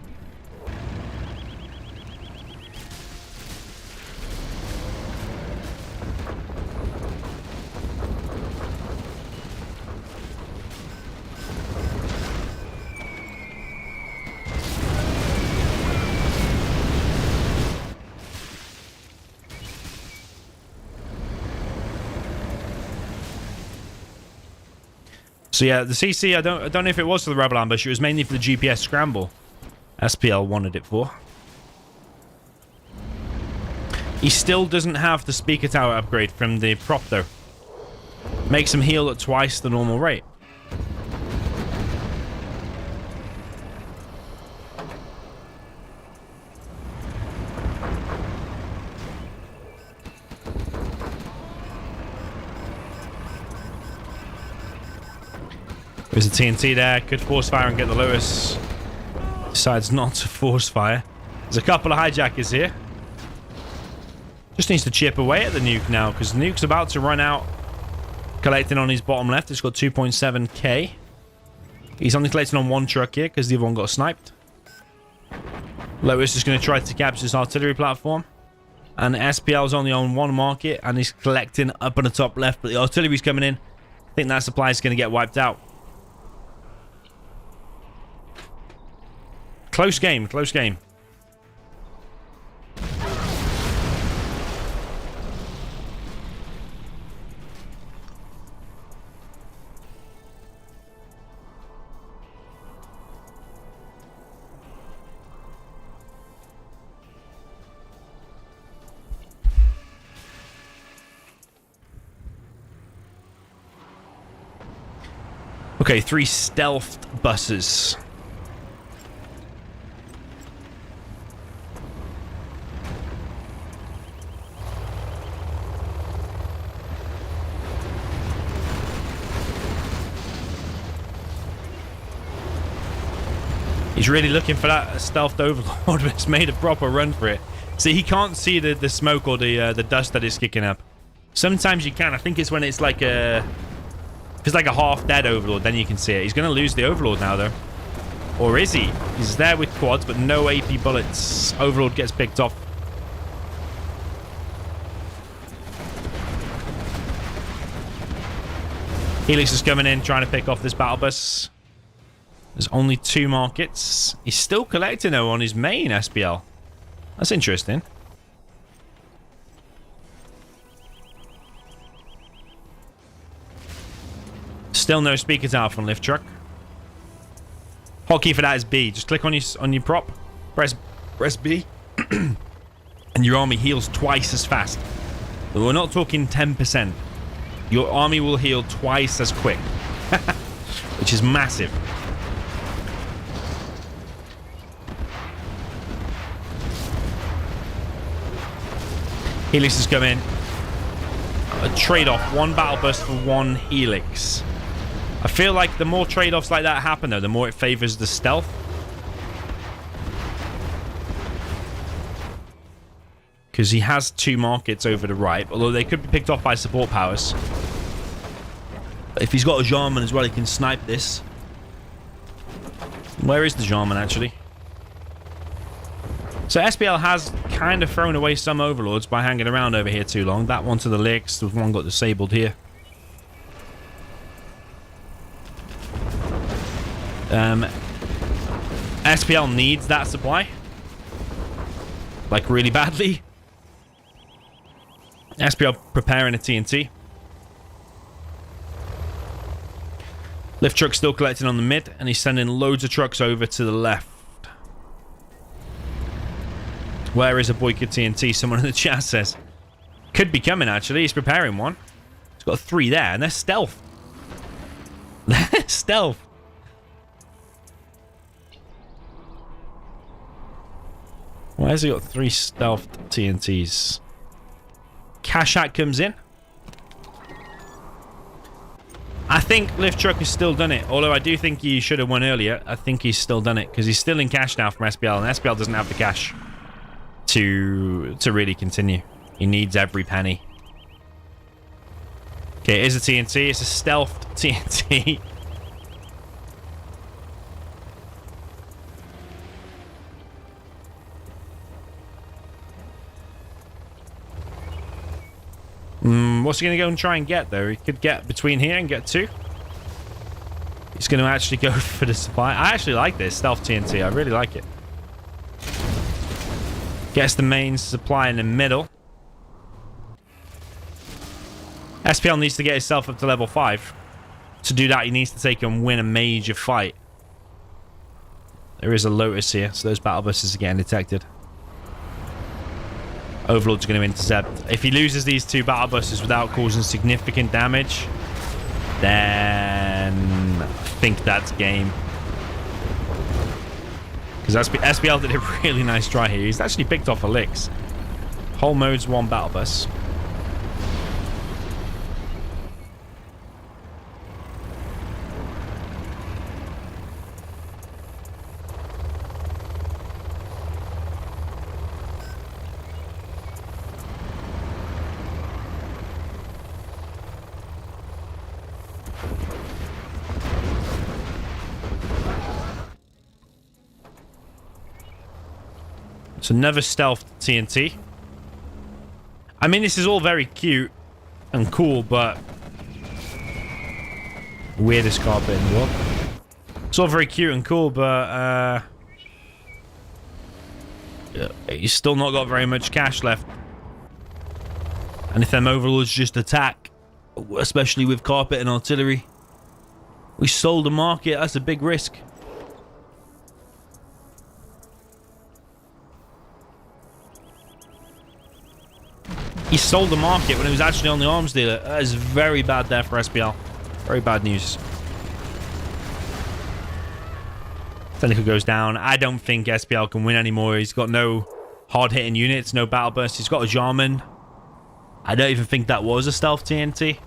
So yeah, the CC, I don't know if it was for the Rebel Ambush. It was mainly for the GPS scramble. SPL wanted it for. He still doesn't have the speaker tower upgrade from the prop though. Makes him heal at twice the normal rate. There's a TNT there. Could force fire and get the Lewis. Decides not to force fire. There's a couple of hijackers here. Just needs to chip away at the nuke now, because the nuke's about to run out. Collecting on his bottom left. It's got 2.7k. He's only collecting on one truck here, because the other one got sniped. Lewis is going to try to capture this artillery platform. And SPL's only on one market, and he's collecting up on the top left. But the artillery's coming in. I think that supply is going to get wiped out. Close game, close game. Okay, 3 stealthed buses. He's really looking for that stealthed Overlord, but it's made a proper run for it. See, he can't see the smoke or the dust that is kicking up. Sometimes you can. I think it's when it's like a... If it's like a half-dead Overlord, then you can see it. He's going to lose the Overlord now, though. Or is he? He's there with quads, but no AP bullets. Overlord gets picked off. Helix is coming in, trying to pick off this battle bus. There's only 2 markets. He's still collecting, though, on his main SPL. That's interesting. Still no speaker tower from Lift Truck. Hotkey for that is B. Just click on your prop. Press B. And your army heals twice as fast. But we're not talking 10%. Your army will heal twice as quick. Which is massive. Helix is coming. A trade-off. 1 battle burst for 1 Helix. I feel like the more trade-offs like that happen, though, the more it favors the stealth. Because he has 2 markets over the right, although they could be picked off by support powers. But if he's got a Jarman as well, he can snipe this. Where is the Jarman, actually? So SPL has kind of thrown away some overlords by hanging around over here too long. That one to the licks, the one got disabled here. SPL needs that supply. Like, really badly. SPL preparing a TNT. Lift truck still collecting on the mid, and he's sending loads of trucks over to the left. Where is a Boyka TNT? Someone in the chat says. Could be coming, actually. He's preparing one. He's got 3 there, and they're stealth. They're stealth. Why has he got 3 stealth TNTs? Kashat comes in. I think Lift Truck has still done it. Although I do think he should have won earlier. I think he's still done it. Because he's still in cash now from SPL. And SPL doesn't have the cash to really continue. He needs every penny. Okay, it is a TNT. It's a stealth TNT. What's he going to go and try and get, though? He could get between here and get 2. He's going to actually go for the supply. I actually like this stealth TNT. I really like it. Gets the main supply in the middle. SPL needs to get himself up to level 5. To do that, he needs to take and win a major fight. There is a Lotus here, so those battle buses are getting detected. Overlord's going to intercept. If he loses these 2 battle buses without causing significant damage, then I think that's game. Because SPL did a really nice try here. He's actually picked off a licks. Whole mode's 1 battle bus. It's another stealth TNT. I mean, this is all very cute and cool, but weirdest carpet in the world. It's all very cute and cool, but he's still not got very much cash left. And if them overlords just attack, especially with carpet and artillery, we sold the market. That's a big risk. He sold the market when it was actually on the arms dealer. That is very bad there for SPL. Very bad news. Technical goes down. I don't think SPL can win anymore. He's got no hard-hitting units, no battle burst. He's got a Jarman. I don't even think that was a stealth TNT.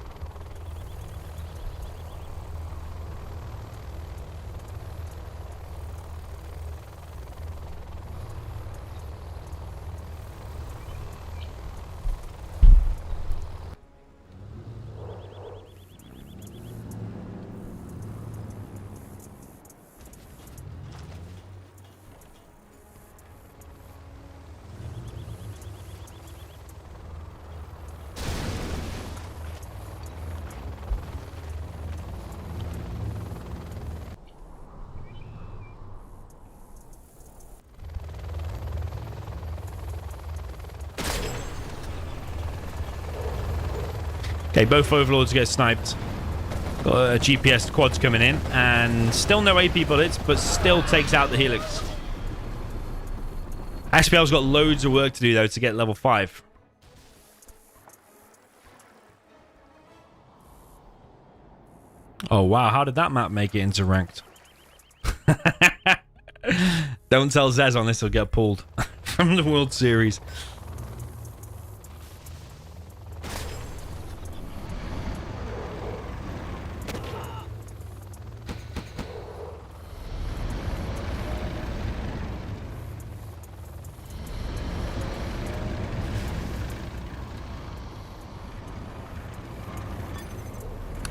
Okay, both overlords get sniped. Got GPS quads coming in, and still no AP bullets, but still takes out the Helix. SPL's got loads of work to do, though, to get level 5. Oh, wow. How did that map make it into ranked? Don't tell Zez on this, he'll get pulled from the World Series.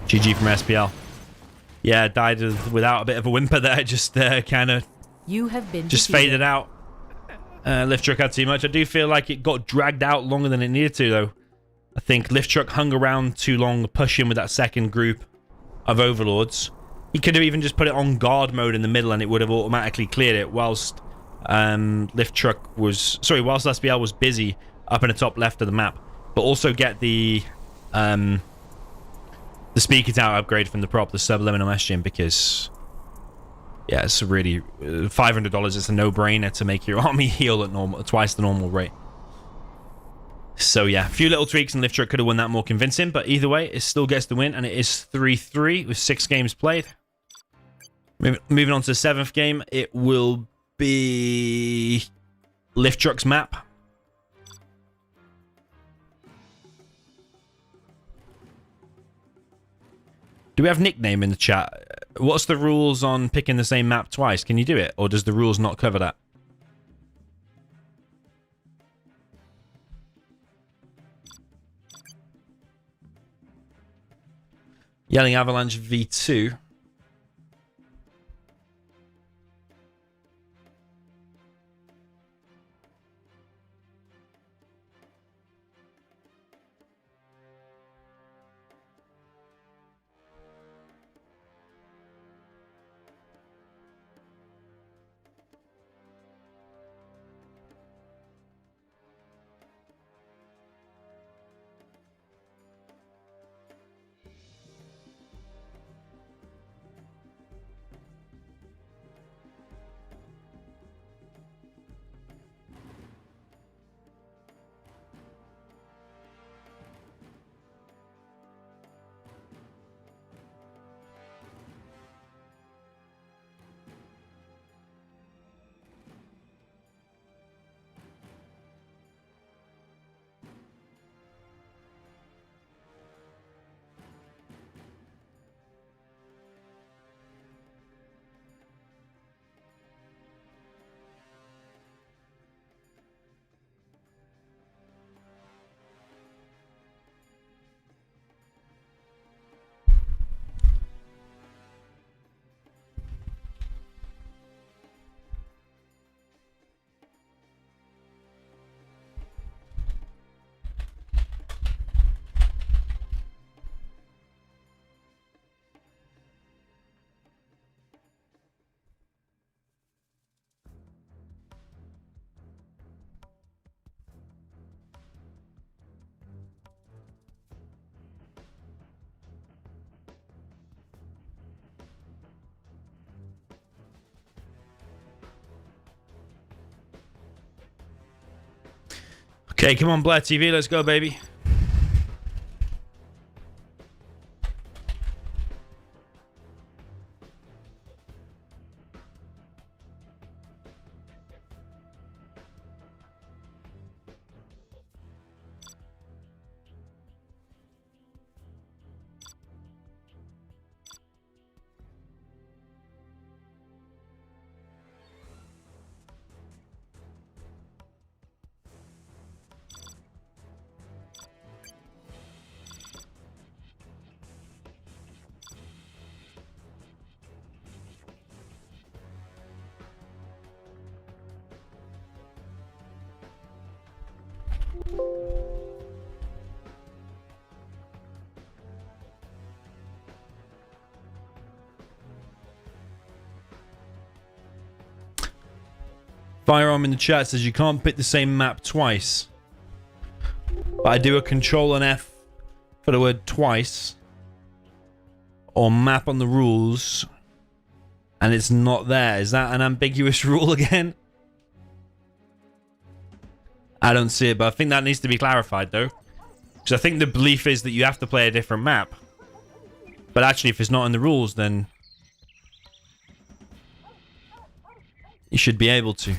GG from SPL. Yeah, died without a bit of a whimper there. Just kind of just faded out. Lift truck had too much. I do feel like it got dragged out longer than it needed to, though. I think lift truck hung around too long, pushing with that second group of overlords. He could have even just put it on guard mode in the middle, and it would have automatically cleared it. Whilst lift truck was whilst SPL was busy up in the top left of the map, but also get the speaker tower upgrade from the prop, the subliminal Esgin, because yeah, it's really $500. It's a no-brainer to make your army heal at twice the normal rate. So yeah, a few little tweaks and lift truck could have won that more convincing, but either way, it still gets the win, and it is 3-3 with 6 games played. Moving on to the 7th game, it will be lift truck's map. Do we have nickname in the chat? What's the rules on picking the same map twice? Can you do it? Or does the rules not cover that? Yelling Avalanche V2. Okay, come on, Blair TV, let's go, baby. Firearm in the chat says you can't pick the same map twice. But I do a Control and F for the word twice or map on the rules and it's not there. Is that an ambiguous rule again? I don't see it, but I think that needs to be clarified though. Because I think the belief is that you have to play a different map. But actually, if it's not in the rules, then you should be able to.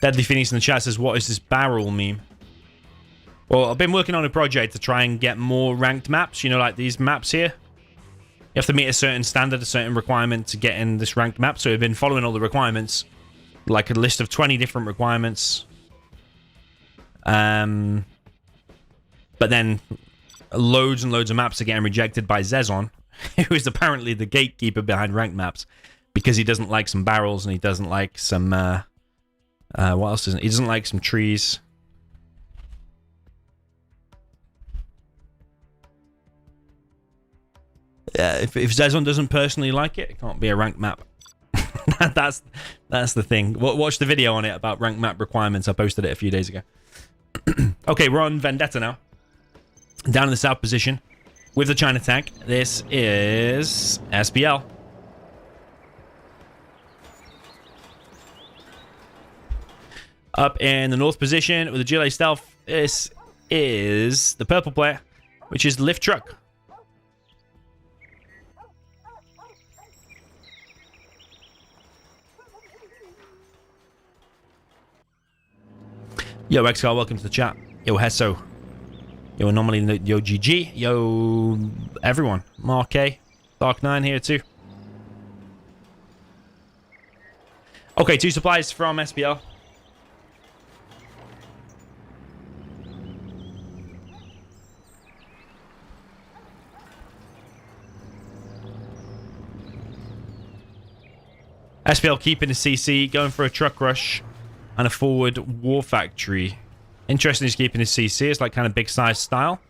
Deadly Phoenix in the chat says, what is this barrel meme? Well, I've been working on a project to try and get more ranked maps. You know, like these maps here. You have to meet a certain standard, a certain requirement to get in this ranked map. So we've been following all the requirements. Like a list of 20 different requirements. But then loads and loads of maps are getting rejected by Zezon, who is apparently the gatekeeper behind ranked maps, because he doesn't like some barrels and he doesn't like some what else doesn't he doesn't like some trees. If Zezon doesn't personally like it, it can't be a ranked map. that's the thing. Watch the video on it about ranked map requirements. I posted it a few days ago. Okay, we're on Vendetta now. Down in the south position with the China tank. This is SPL. Up in the north position with the GLA Stealth. This is the purple player, which is the lift truck. Yo, Xcar, welcome to the chat. Yo, Hesso. Yo, Anomaly, yo, GG. Yo, everyone. Mark A. Dark 9 here too. Okay, 2 supplies from SPL. SPL keeping the CC, going for a truck rush and a forward war factory. Interesting, he's keeping his CC. It's like kind of big size style.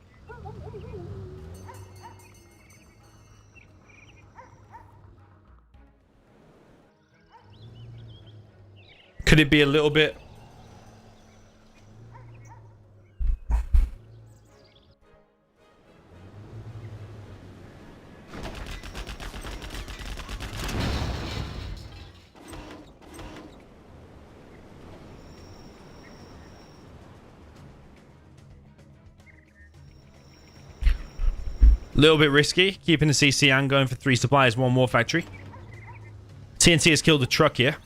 Could it be a little bit... little bit risky, keeping the CC and going for 3 supplies, 1 war factory. TNT has killed the truck here.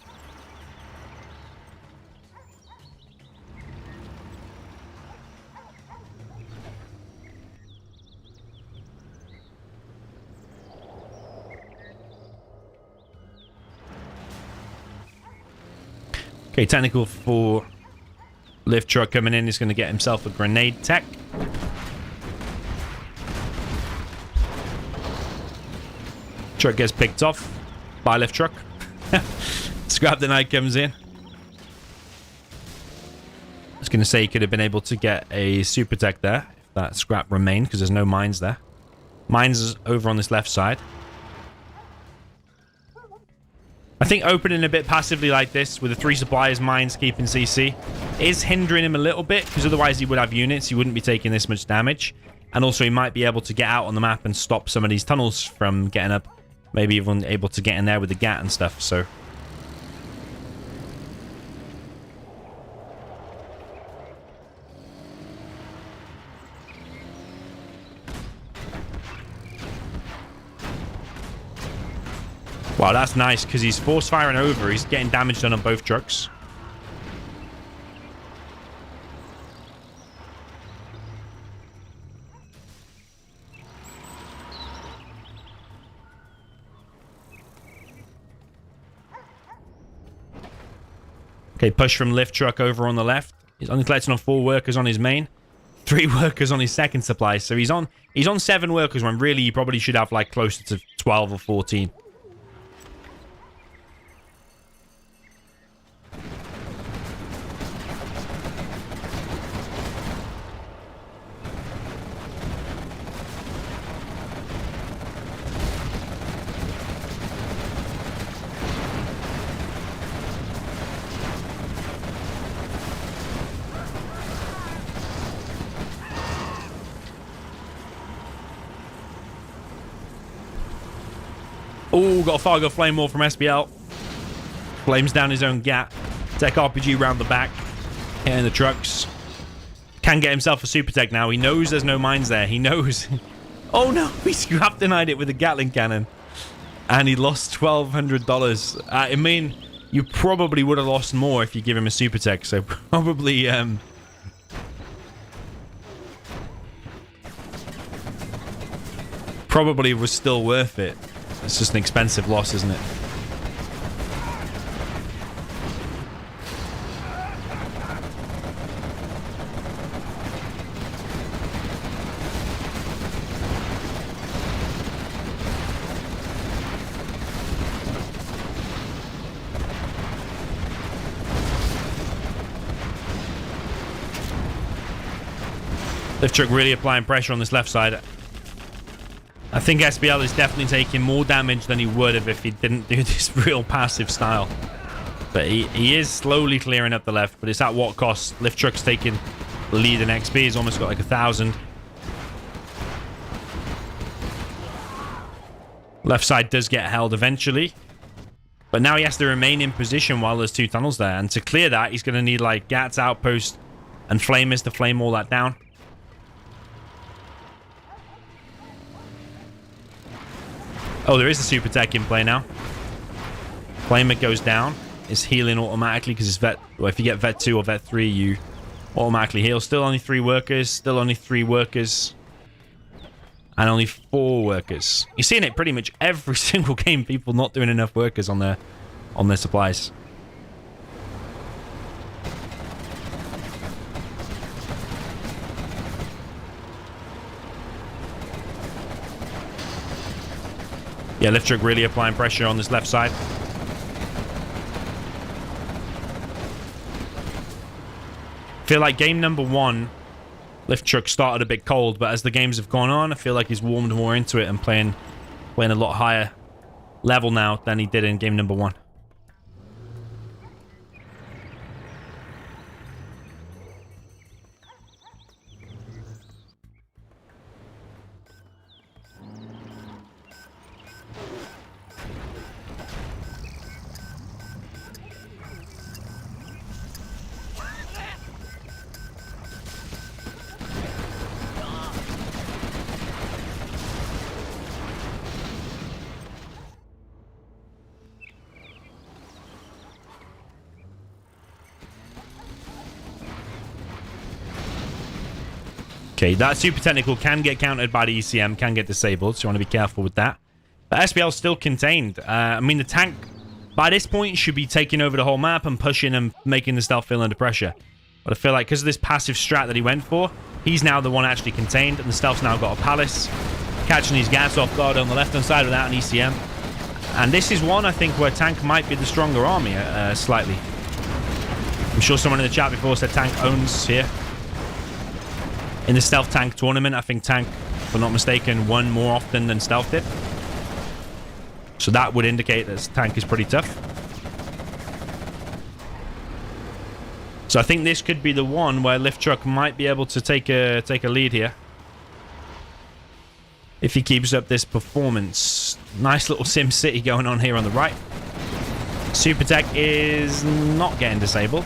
Okay, technical for lift truck coming in. He's going to get himself a grenade tech. Truck gets picked off by lift truck. Scrap the night comes in. I was going to say he could have been able to get a super tech there if that scrap remained, because there's no mines there. Mines is over on this left side. I think opening a bit passively like this with the 3 suppliers, mines, keeping CC is hindering him a little bit, because otherwise he would have units. He wouldn't be taking this much damage. And also he might be able to get out on the map and stop some of these tunnels from getting up. Maybe even able to get in there with the GAT and stuff, so... Wow, that's nice, because he's force firing over. He's getting damage done on both trucks. Okay, push from lift truck over on the left. He's only collecting on 4 workers on his main. 3 workers on his second supply. So he's on 7 workers when really you probably should have like closer to 12 or 14. Oh, got a Fargo Flame Wall from SPL. Flames down his own Gat. Tech RPG round the back. Hitting the trucks. Can get himself a super tech now. He knows there's no mines there. He knows. Oh no, he scrap denied it with a Gatling cannon. And he lost $1,200. I mean, you probably would have lost more if you give him a super tech. So probably, probably was still worth it. It's just an expensive loss, isn't it? Lift truck really applying pressure on this left side. I think SPL is definitely taking more damage than he would have if he didn't do this real passive style. But he is slowly clearing up the left, but it's at what cost? Lift truck's taking the lead in XP. He's almost got like 1,000. Left side does get held eventually. But now he has to remain in position while there's two tunnels there. And to clear that, he's going to need like Gats, Outpost, and Flamers to flame all that down. Oh, there is a super tech in play now. Flamer goes down. It's healing automatically because it's vet. Well, if you get vet 2 or vet 3, you automatically heal. Still only 3 workers. Still only 3 workers. And only 4 workers. You're seeing it pretty much every single game. People not doing enough workers on their supplies. Yeah, lift truck really applying pressure on this left side. Feel like game number 1, lift truck started a bit cold, but as the games have gone on, I feel like he's warmed more into it and playing a lot higher level now than he did in game number 1. Okay, that super technical can get countered by the ECM, can get disabled, so you want to be careful with that. But SPL still contained. I mean, the tank, by this point, should be taking over the whole map and pushing and making the stealth feel under pressure. But I feel like because of this passive strat that he went for, he's now the one actually contained, and the stealth's now got a palace, catching these Gats off guard on the left-hand side without an ECM. And this is one, I think, where tank might be the stronger army, slightly. I'm sure someone in the chat before said tank owns here. In the stealth tank tournament, I think tank, if I'm not mistaken, won more often than stealth did. So that would indicate that tank is pretty tough. So I think this could be the one where lift truck might be able to take a lead here. If he keeps up this performance. Nice little Sim City going on here on the right. Super tech is not getting disabled.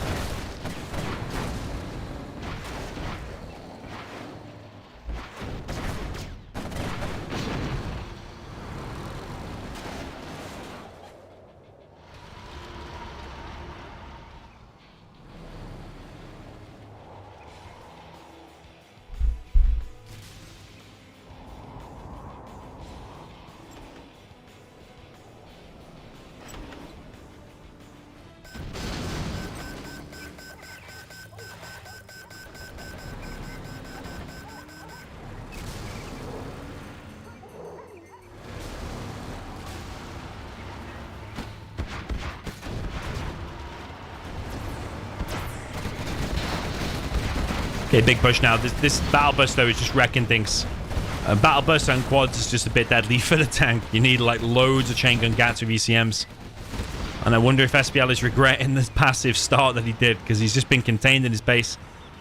Okay, big push now. This battle bus though is just wrecking things. Battle bus and quads is just a bit deadly for the tank. You need like loads of chain gun Gats with ECMs. And I wonder if SPL is regretting this passive start that he did, because he's just been contained in his base,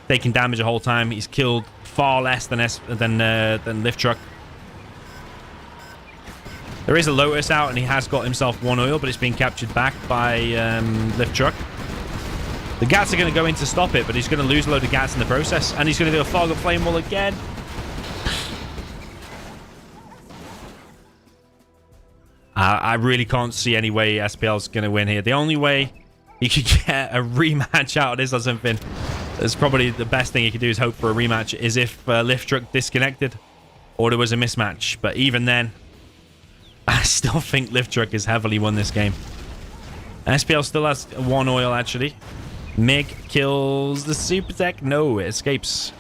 taking damage the whole time. He's killed far less than lift truck. There is a Lotus out, and he has got himself 1 oil, but it's being captured back by Lift Truck. The Gats are going to go in to stop it, but he's going to lose a load of Gats in the process. And he's going to do a Fog of Flame Wall again. I really can't see any way SPL's going to win here. The only way you could get a rematch out of this or something, that's probably the best thing you could do, is hope for a rematch, is if Lift Truck disconnected or there was a mismatch. But even then, I still think Lift Truck has heavily won this game. SPL still has 1 oil, actually. Mig kills the Super Tech. No, it escapes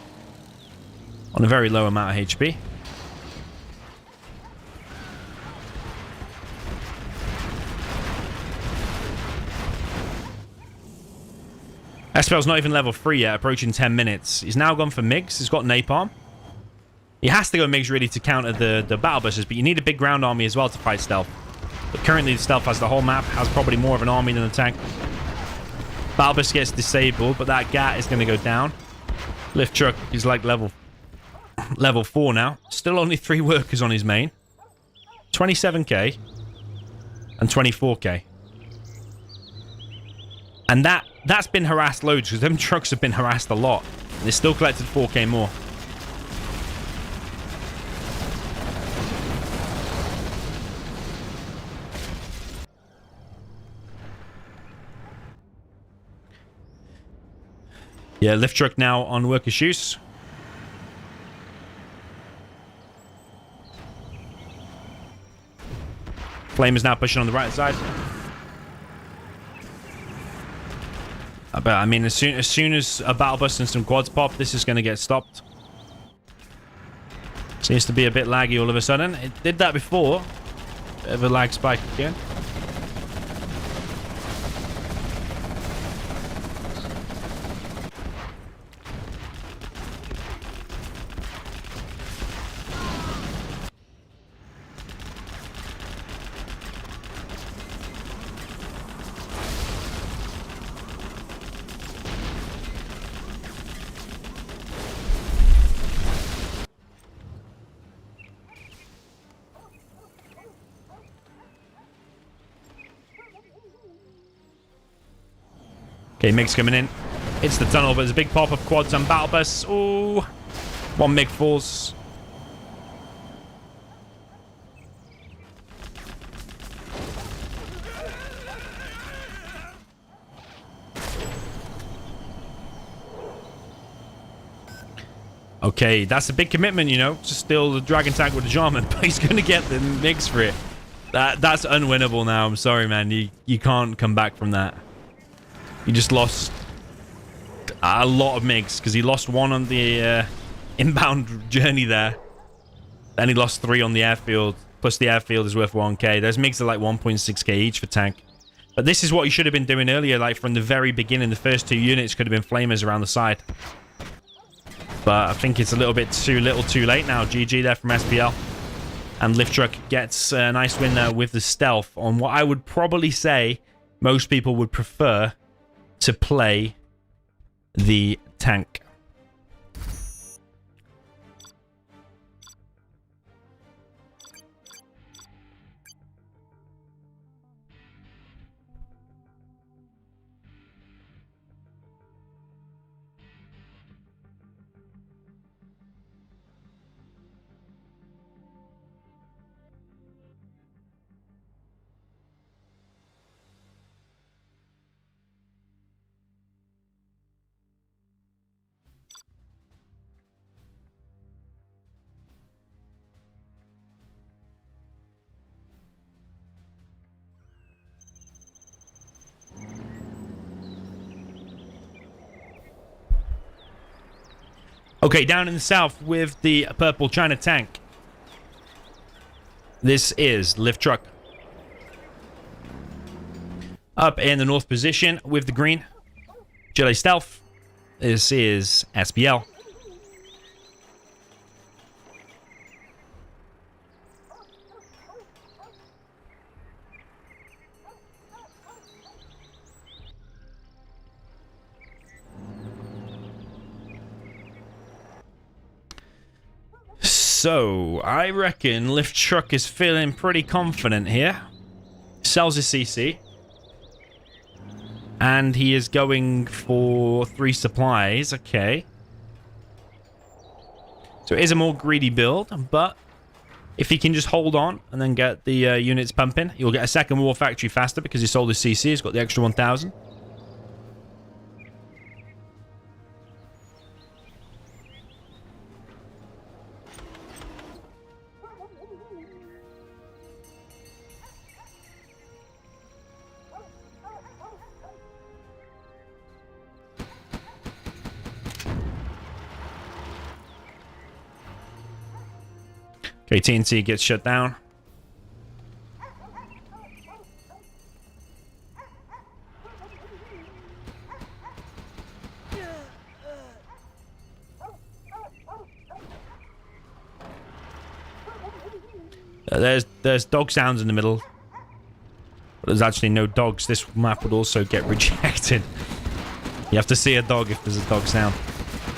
on a very low amount of HP. SPL's not even level 3 yet, approaching 10 minutes. He's now gone for MiGs. He's got Napalm. He has to go MiGs really to counter the battle busters, but you need a big ground army as well to fight stealth. But currently the stealth has the whole map, has probably more of an army than the tank. Battle Buster gets disabled, but that Gat is going to go down. Lift Truck is like level 4 now. Still only 3 workers on his main. 27k and 24k. And that's been harassed loads, because them trucks have been harassed a lot. And they still collected 4k more. Yeah, Lift Truck now on worker shoes. Flame is now pushing on the right side. But I mean, as soon as a battle bus and some quads pop, this is going to get stopped. Seems to be a bit laggy all of a sudden. It did that before. Bit of a lag spike again. Okay, MiG's coming in. It's the tunnel, but there's a big pop of quads and battle bus. Ooh. 1 MiG falls. Okay, that's a big commitment, you know, to steal the Dragon Tank with the Jarman, but he's going to get the MiGs for it. That's unwinnable now. I'm sorry, man. You can't come back from that. You just lost a lot of MiGs, because he lost 1 on the inbound journey there. Then he lost 3 on the airfield, plus the airfield is worth 1k. Those MiGs are like 1.6k each for tank. But this is what you should have been doing earlier, like from the very beginning. The first 2 units could have been flamers around the side. But I think it's a little bit too late now. GG there from SPL. And Lift Truck gets a nice win there with the stealth on what I would probably say most people would prefer to play the tank. Okay, down in the south with the purple China tank. This is Lift Truck. Up in the north position with the green Chile Stealth. This is SPL. So, I reckon Lift Truck is feeling pretty confident here. Sells his CC. And he is going for 3 supplies. Okay. So it is a more greedy build, but if he can just hold on and then get the units pumping, he'll get a second war factory faster because he sold his CC. He's got the extra 1,000. Okay, TNT gets shut down. There's dog sounds in the middle. But there's actually no dogs. This map would also get rejected. You have to see a dog if there's a dog sound.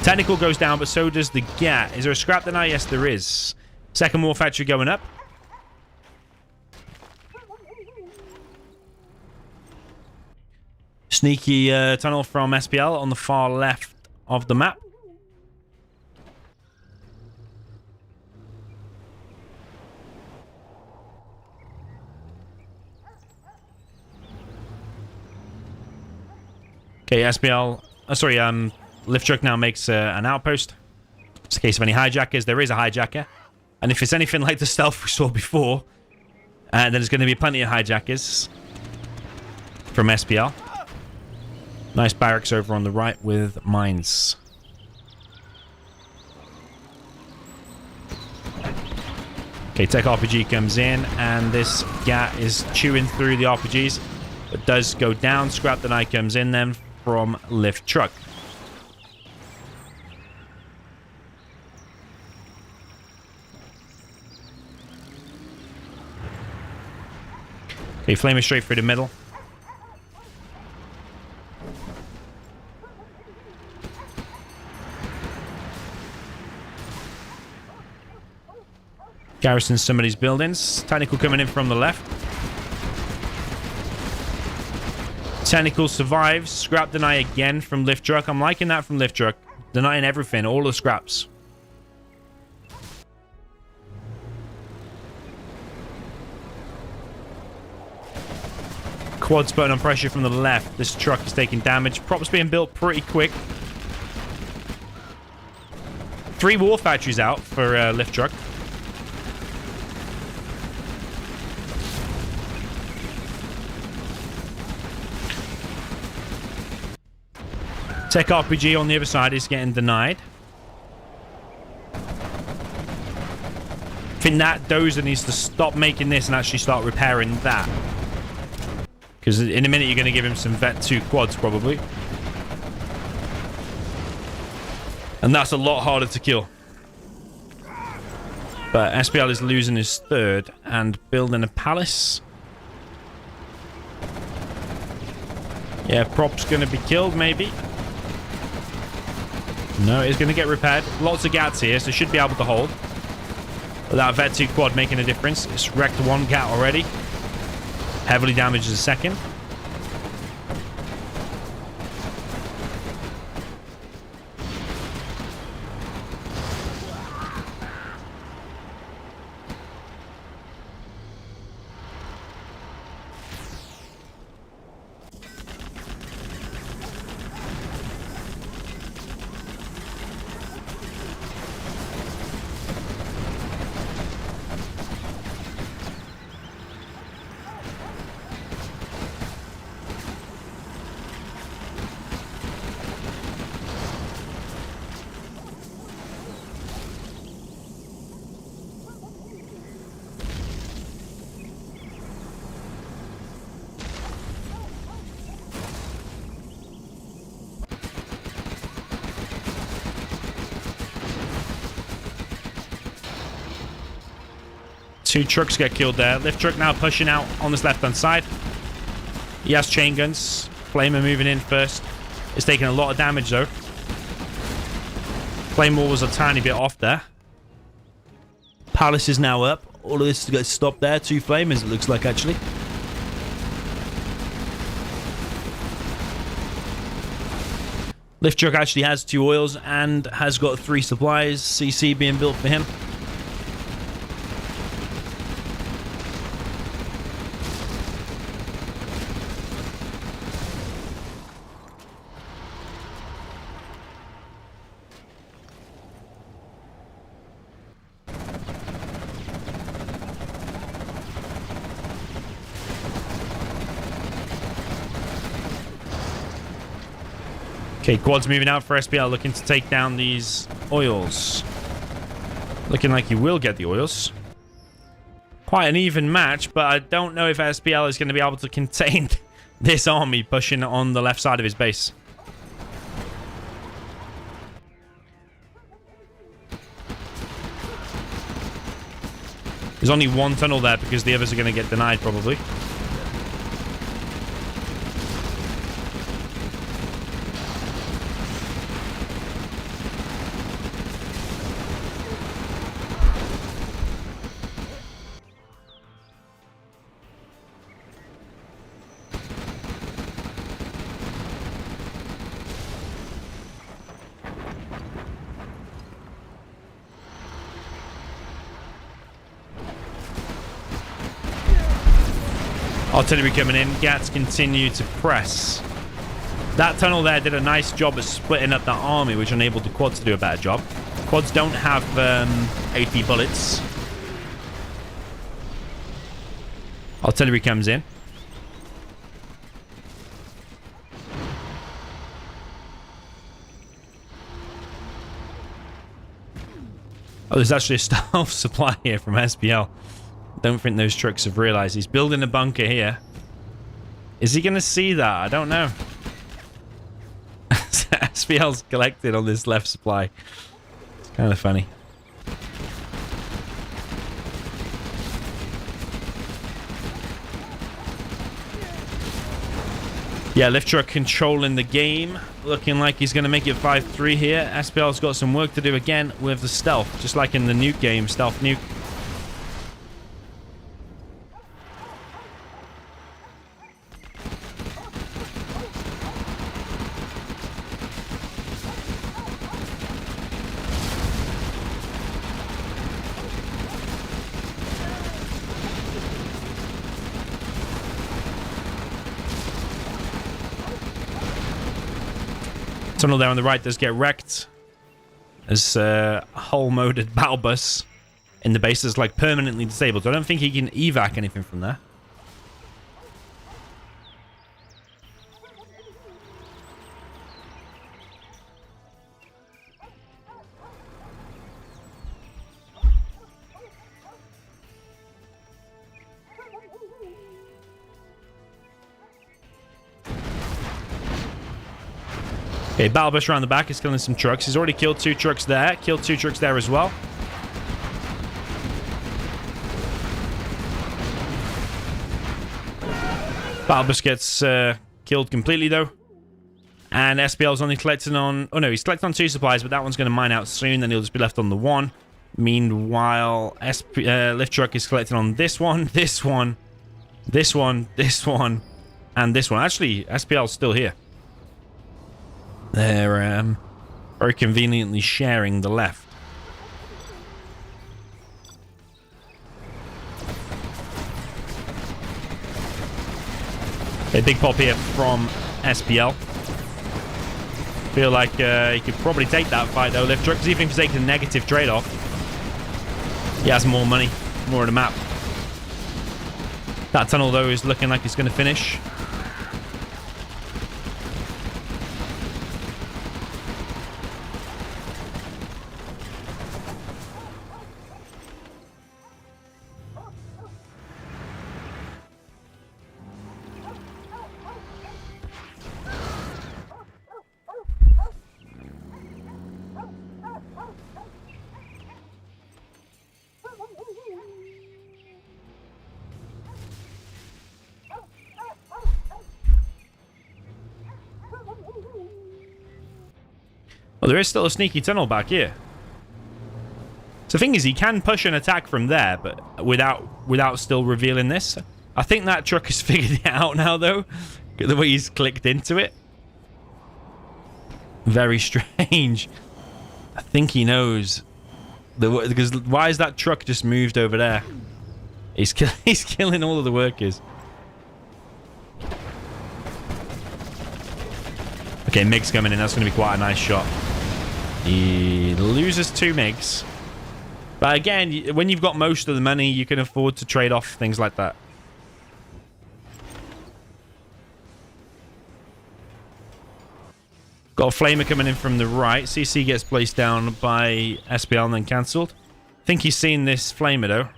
Technical goes down, but so does the GAT. Is there a scrap deny? Yes, there is. Second war factory going up. Sneaky tunnel from SPL on the far left of the map. Okay, SPL... Lift Truck now makes an outpost. It's a case of any hijackers. There is a hijacker. And if it's anything like the stealth we saw before, then there's going to be plenty of hijackers from SPL. Nice barracks over on the right with mines. Okay, Tech RPG comes in, and this GAT is chewing through the RPGs. It does go down. Scrap the Night comes in then from Lift Truck. Okay, flaming straight through the middle. Garrison some of these buildings. Technical coming in from the left. Technical survives. Scrap deny again from Lift Truck. I'm liking that from Lift Truck. Denying everything, all the scraps. Quad's putting on pressure from the left. This truck is taking damage. Props being built pretty quick. 3 war factories out for Lift Truck. Tech RPG on the other side is getting denied. I think that Dozer needs to stop making this and actually start repairing that. Because in a minute you're going to give him some Vet 2 quads probably. And that's a lot harder to kill. But SPL is losing his third and building a palace. Yeah, Prop's going to be killed maybe. No, it's going to get repaired. Lots of GATs here, so should be able to hold. But that Vet 2 quad making a difference. It's wrecked 1 GAT already. Heavily damaged a second. Two trucks get killed there. Lift Truck now pushing out on this left-hand side. He has chain guns. Flamer moving in first. It's taking a lot of damage, though. Flame Wall was a tiny bit off there. Palace is now up. All of this gets stopped there. 2 flamers, it looks like, actually. Lift truck actually has 2 oils and has got 3 supplies. CC being built for him. Okay, quad's moving out for SPL, looking to take down these oils. Looking like he will get the oils. Quite an even match, but I don't know if SPL is going to be able to contain this army pushing on the left side of his base. There's only 1 tunnel there because the others are going to get denied, probably. Artillery coming in. Gats continue to press. That tunnel there did a nice job of splitting up that army, which enabled the quads to do a better job. Quads don't have AP bullets. Artillery comes in. Oh, there's actually a stealth supply here from SPL. Don't think those trucks have realized. He's building a bunker here. Is he going to see that? I don't know. SPL's collected on this left supply. It's kind of funny. Yeah, lift truck controlling the game. Looking like he's going to make it 5-3 here. SPL's got some work to do again with the stealth. Just like in the nuke game, stealth nuke. Tunnel there on the right does get wrecked. There's a hull-moded battle bus in the base that's like permanently disabled. So I don't think he can evac anything from there. Okay, battle bus around the back is killing some trucks. He's already killed 2 trucks there. Killed 2 trucks there as well. Battle bus gets killed completely though. And SPL's only collecting on... Oh no, he's collecting on 2 supplies, but that one's going to mine out soon. Then he'll just be left on the 1. Meanwhile, lift truck is collecting on this one, this one, this one, this one, and this one. Actually, SPL's still here. They're very conveniently sharing the left. A big pop here from SPL. Feel like he could probably take that fight though, lift truck, because even if he's taking a negative trade-off, he has more money, more of the map. That tunnel though is looking like it's going to finish. Oh, there is still a sneaky tunnel back here. So the thing is, he can push an attack from there, but without still revealing this. I think that truck has figured it out now, though. The way he's clicked into it. Very strange. I think he knows. Because why is that truck just moved over there? He's killing all of the workers. Okay, MiG's coming in. That's going to be quite a nice shot. He loses 2 MiGs. But again, when you've got most of the money, you can afford to trade off things like that. Got a flamer coming in from the right. CC gets placed down by SPL and then cancelled. I think he's seen this flamer, though.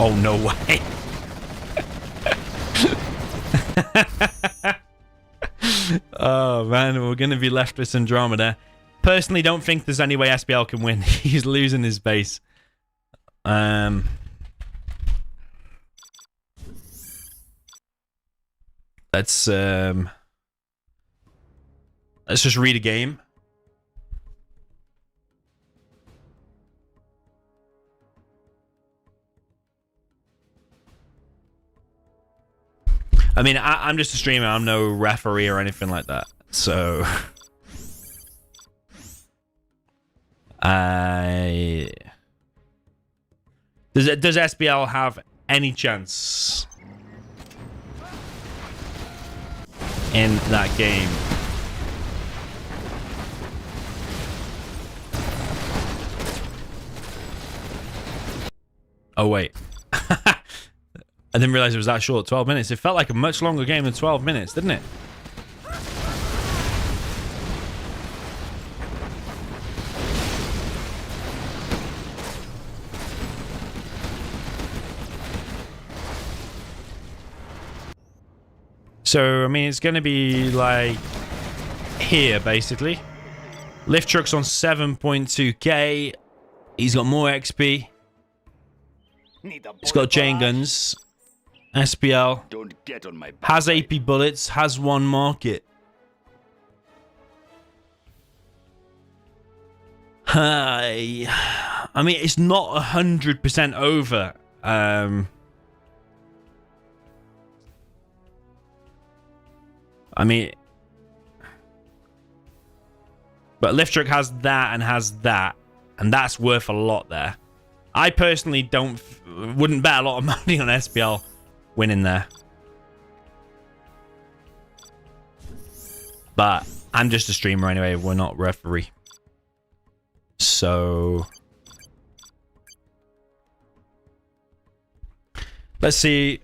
Oh, no way. Oh, man. We're going to be left with some drama there. Personally, don't think there's any way SPL can win. He's losing his base. Let's just read a game. I mean, I'm just a streamer. I'm no referee or anything like that. So, does SPL have any chance in that game? Oh wait. I didn't realize it was that short, 12 minutes. It felt like a much longer game than 12 minutes, didn't it? So, I mean, it's going to be like here, basically. Lift truck's on 7.2k. He's got more XP. He's got chain guns. SPL has AP bullets, has 1 market. I mean, it's not 100% over. I mean, but Lift Truck has that and has that, and that's worth a lot there. I personally wouldn't bet a lot of money on SPL winning there. But I'm just a streamer anyway. We're not referee. So let's see.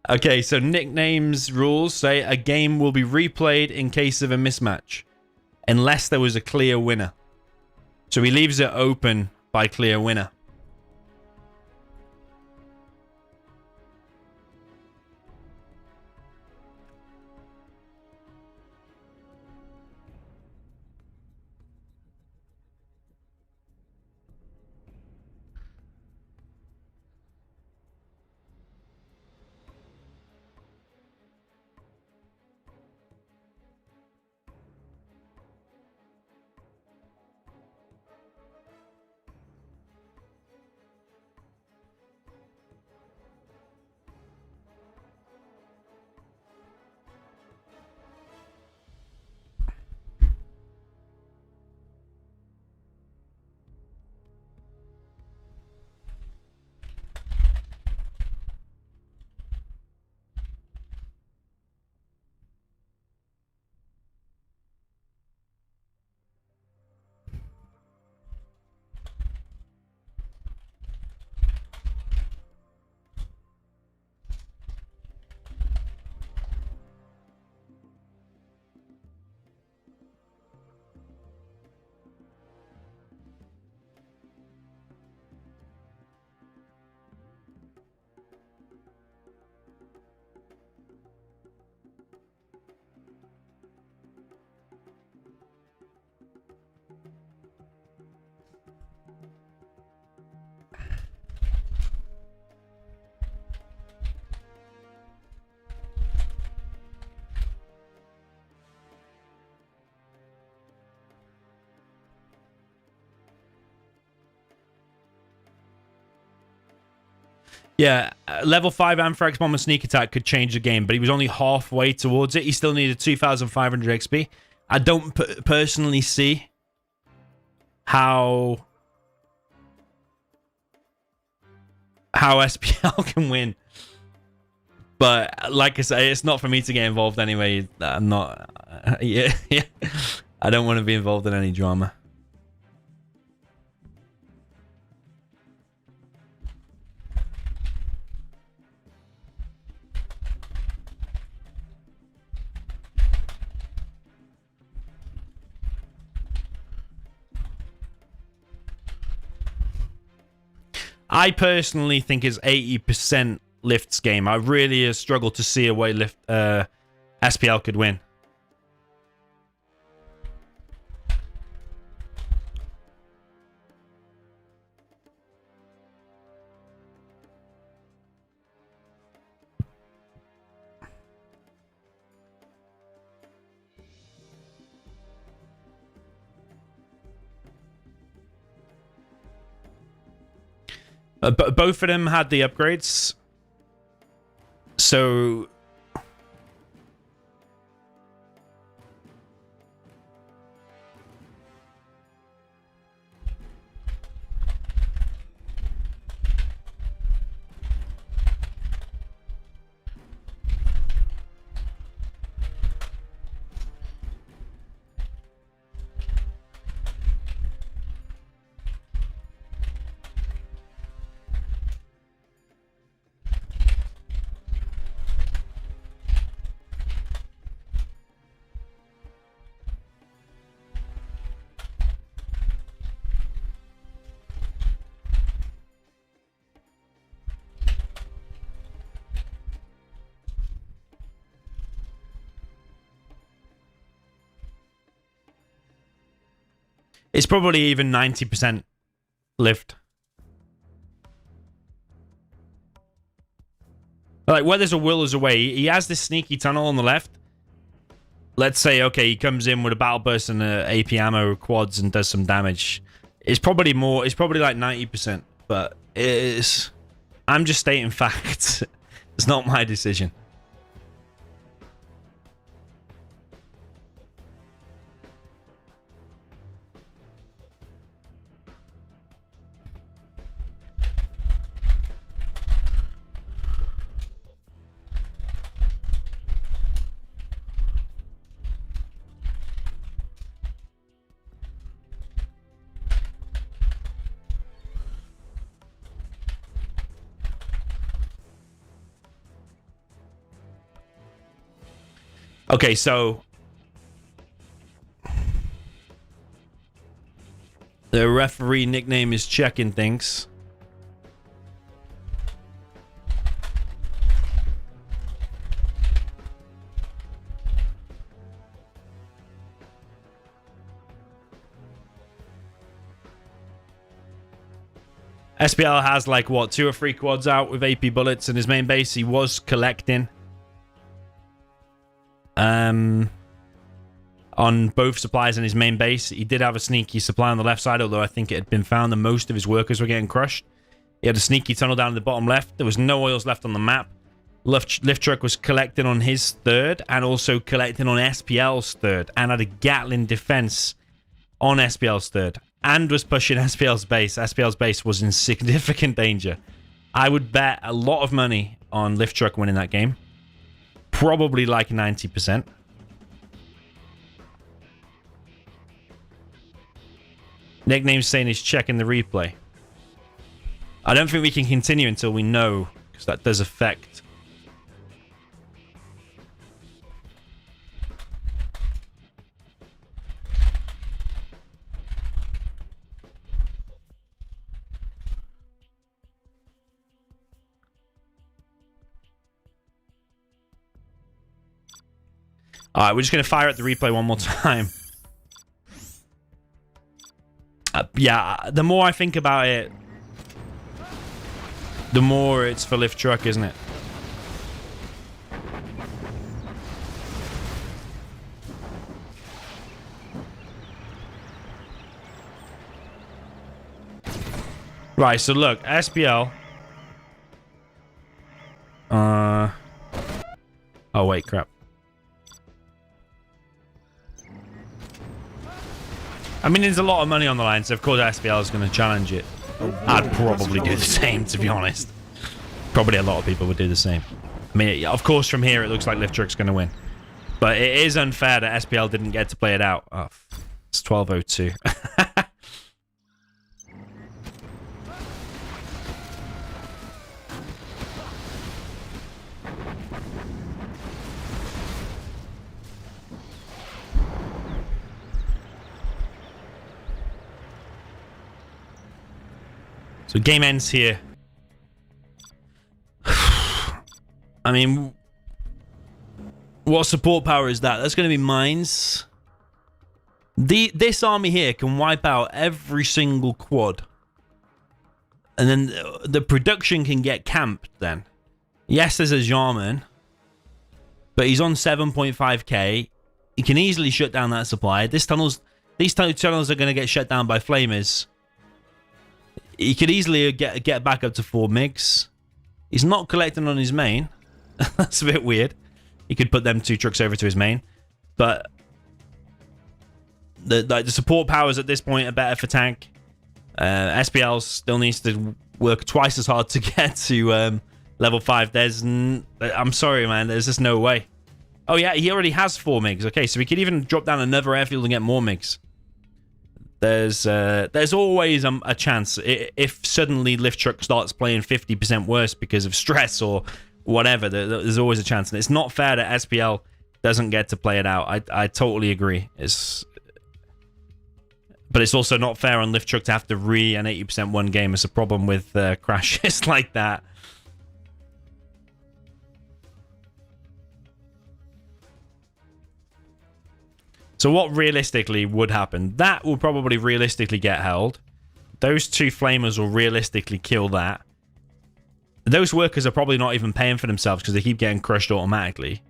Okay, so nicknames rules say a game will be replayed in case of a mismatch, unless there was a clear winner. So he leaves it open by clear winner. Yeah, level 5 Anthrax Bomber Sneak Attack could change the game, but he was only halfway towards it. He still needed 2,500 XP. I don't personally see how SPL can win. But like I say, it's not for me to get involved anyway. I'm not... yeah. I don't want to be involved in any drama. I personally think it's 80% Lift's game. I really struggle to see a way SPL could win. Both of them had the upgrades. So... It's probably even 90% Lift. Like, where there's a will, there's a way. He has this sneaky tunnel on the left. Let's say, okay, he comes in with a battle burst and AP ammo quads and does some damage. It's probably more... It's probably like 90%. But it is... I'm just stating facts. It's not my decision. Okay, so the referee nickname is checking things. SPL has like what, 2 or 3 quads out with AP bullets in his main base. He was collecting on both supplies in his main base. He did have a sneaky supply on the left side, although I think it had been found that most of his workers were getting crushed. He had a sneaky tunnel down at the bottom left. There was no oils left on the map. Lift truck was collecting on his third and also collecting on SPL's third, and had a Gatling defense on SPL's third and was pushing SPL's base. SPL's base was in significant danger. I would bet a lot of money on Lift truck winning that game. Probably like 90%. Nickname's saying he's checking the replay. I don't think we can continue until we know, because that does affect. Alright, we're just going to fire at the replay one more time. Yeah, the more I think about it, the more it's for Lift truck, isn't it? Right, so look, SPL wait, crap. I mean, there's a lot of money on the line, so of course SPL is going to challenge it. I'd probably do the same, to be honest. Probably a lot of people would do the same. I mean, of course, from here, it looks like Liftruck's going to win. But it is unfair that SPL didn't get to play it out. Oh, it's 12:02. So game ends here. I mean, what support power is that? That's going to be mines. This army here can wipe out every single quad. And then the production can get camped then. Yes, there's a Jarman. But he's on 7.5k. He can easily shut down that supply. These tunnels are going to get shut down by flamers. He could easily get back up to 4 MiGs. He's not collecting on his main. That's a bit weird. He could put them 2 trucks over to his main. But the support powers at this point are better for tank. SPL still needs to work twice as hard to get to level 5. I'm sorry, man. There's just no way. Oh, yeah, he already has 4 MiGs. Okay, so we could even drop down another airfield and get more MiGs. There's always a chance if suddenly Liftruck starts playing 50% worse because of stress or whatever. There's always a chance, and it's not fair that SPL doesn't get to play it out. I totally agree. But it's also not fair on Liftruck to have to an 80% one game. It's a problem with crashes like that. So what realistically would happen? That will probably realistically get held. Those 2 flamers will realistically kill that. Those workers are probably not even paying for themselves because they keep getting crushed automatically.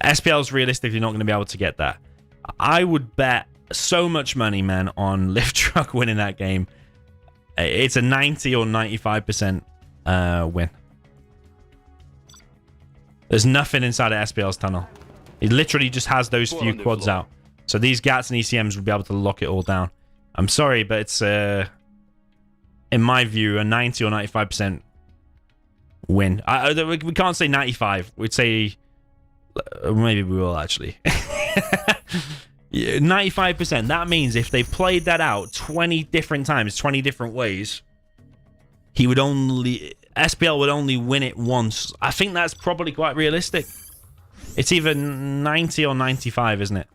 SPL's realistically not going to be able to get that. I would bet so much money, man, on Liftruck winning that game. It's a 90 or 95% win. There's nothing inside of SPL's tunnel. He literally just has those few quads out. So these GATs and ECMs will be able to lock it all down. I'm sorry, but it's, in my view, a 90 or 95% win. We can't say 95. We'd say... maybe we will, actually. 95%. That means if they played that out 20 different times, 20 different ways, SPL would only win it once. I think that's probably quite realistic. It's either 90 or 95, isn't it?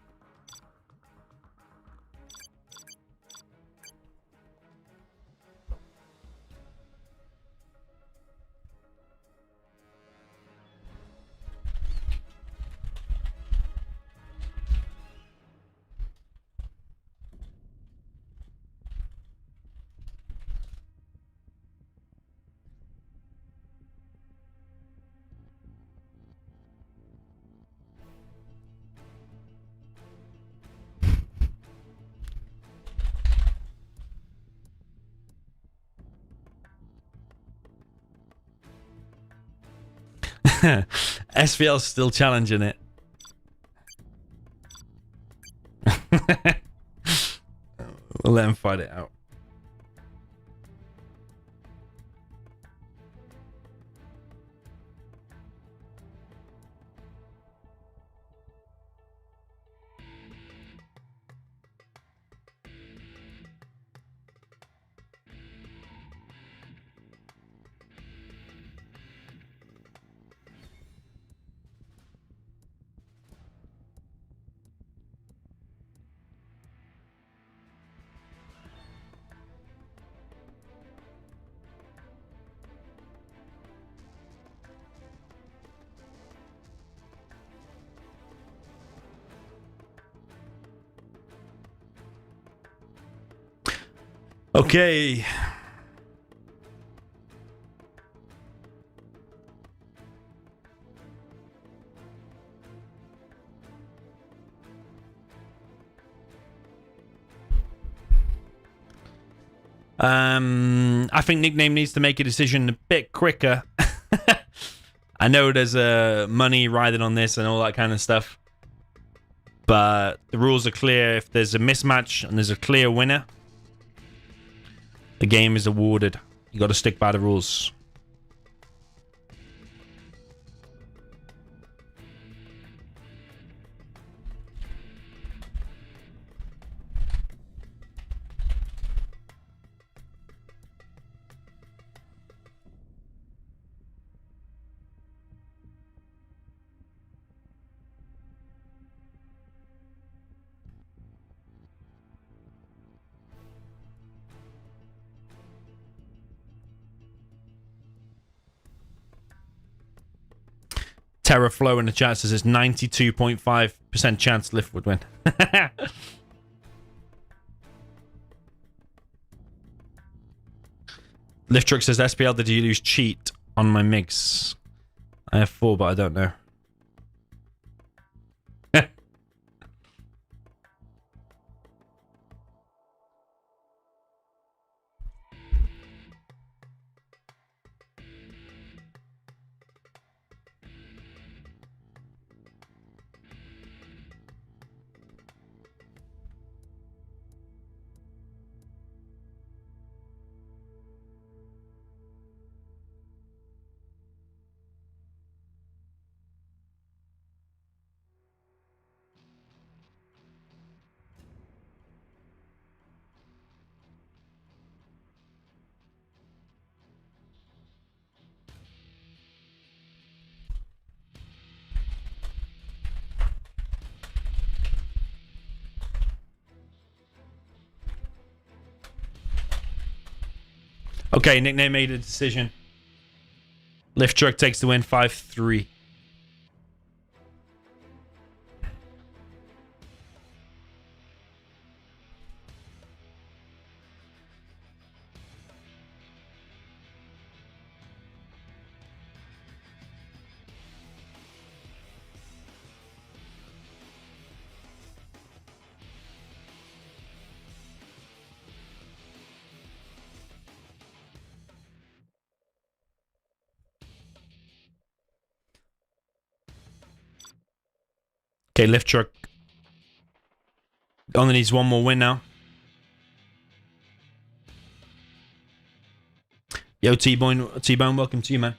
SPL's still challenging it. We'll let him fight it out. Okay. I think Nickname needs to make a decision a bit quicker. I know there's money riding on this and all that kind of stuff, but the rules are clear. If there's a mismatch and there's a clear winner, the game is awarded. You got to stick by the rules. TerraFlow in the chat says it's 92.5% chance Lift would win. Lift Truck says, SPL, did you use cheat on my MiGs? I have 4, but I don't know. Okay, Nickname made a decision. Lift Truck takes the win 5-3. Okay, Lift Truck only needs one more win now. Yo, T-Bone, welcome to you, man.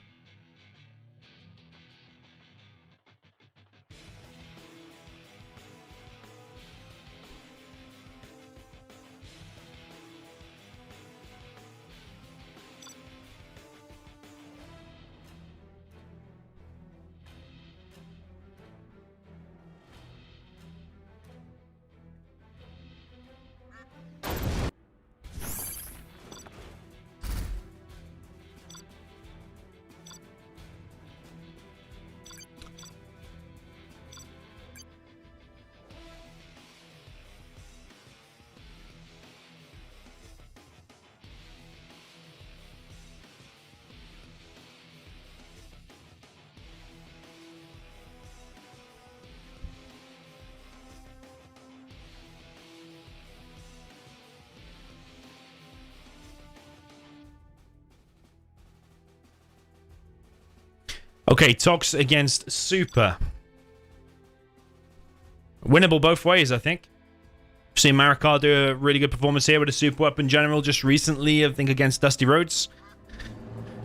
Okay, Tox against Super. Winnable both ways, I think. We've seen Marikar do a really good performance here with a super weapon general just recently, I think against Dusty Rhodes,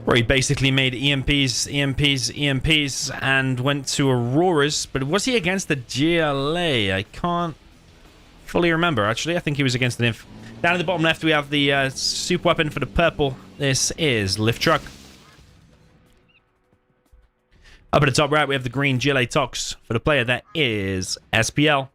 where he basically made EMPs, and went to Auroras. But was he against the GLA? I can't fully remember, actually. I think he was against the Nymph. Down at the bottom left, we have the super weapon for the purple. This is Lift Truck. Up at the top right, we have the green GLA Tox for the player. That is SPL.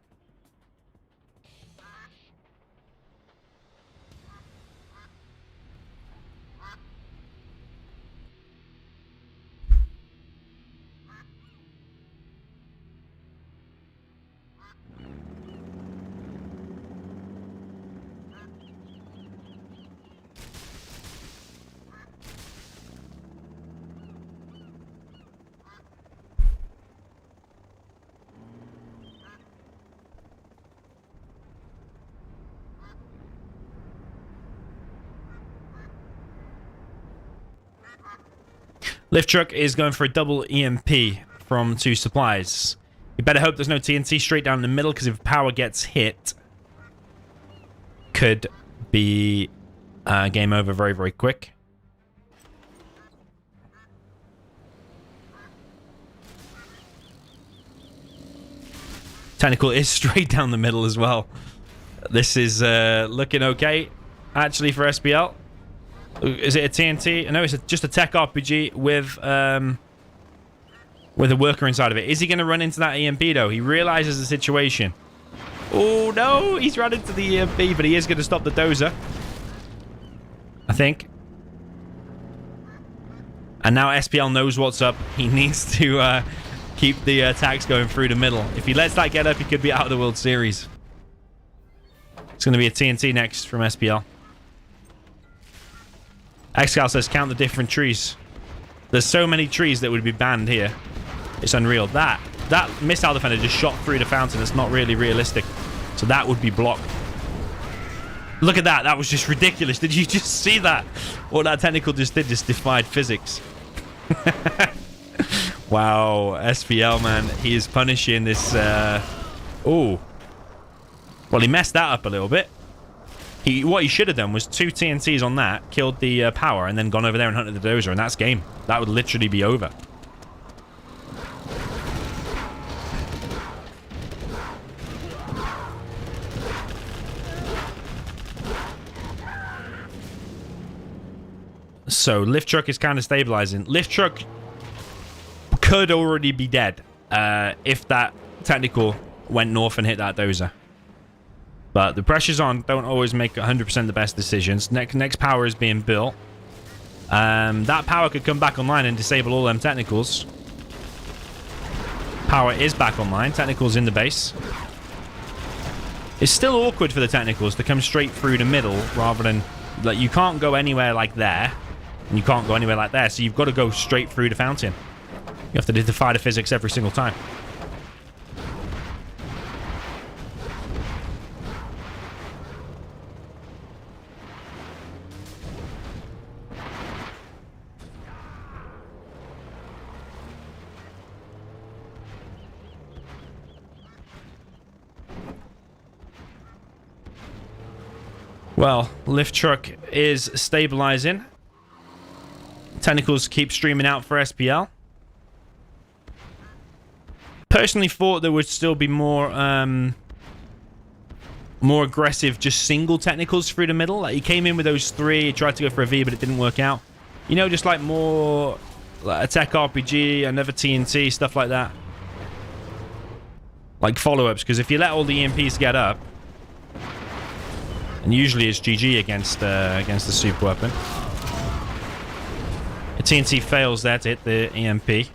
Lift truck is going for a double EMP from 2 supplies. You better hope there's no TNT straight down the middle, because if power gets hit, could be game over very, very quick. Technical is straight down the middle as well. This is looking okay, actually, for SPL. Is it a TNT? No, it's just a tech RPG with a worker inside of it. Is he going to run into that EMP, though? He realizes the situation. Oh, no. He's run into the EMP, but he is going to stop the dozer, I think. And now SPL knows what's up. He needs to keep the attacks going through the middle. If he lets that get up, he could be out of the World Series. It's going to be a TNT next from SPL. Excal says, count the different trees. There's so many trees that would be banned here. It's unreal. That missile defender just shot through the fountain. It's not really realistic. So that would be blocked. Look at that. That was just ridiculous. Did you just see that? What that technical just did just defied physics. Wow. SPL, man. He is punishing this. Oh. Well, he messed that up a little bit. What he should have done was 2 TNTs on that, killed the power, and then gone over there and hunted the dozer, and that's game. That would literally be over. So, lift truck is kind of stabilizing. Lift truck could already be dead if that technical went north and hit that dozer. But the pressure's on. Don't always make 100% the best decisions. Next power is being built. That power could come back online and disable all them technicals. Power is back online. Technicals in the base. It's still awkward for the technicals to come straight through the middle rather than... Like, you can't go anywhere like there. And you can't go anywhere like there. So you've got to go straight through the fountain. You have to defy the physics every single time. Well, lift truck is stabilizing. Tentacles keep streaming out for SPL. Personally thought there would still be more aggressive, just single technicals through the middle. Like, he came in with those 3, he tried to go for a V, but it didn't work out. You know, just like more like a tech RPG, another TNT, stuff like that. Like follow-ups, because if you let all the EMPs get up, and usually it's GG against the super weapon. A TNT fails there to hit the EMP.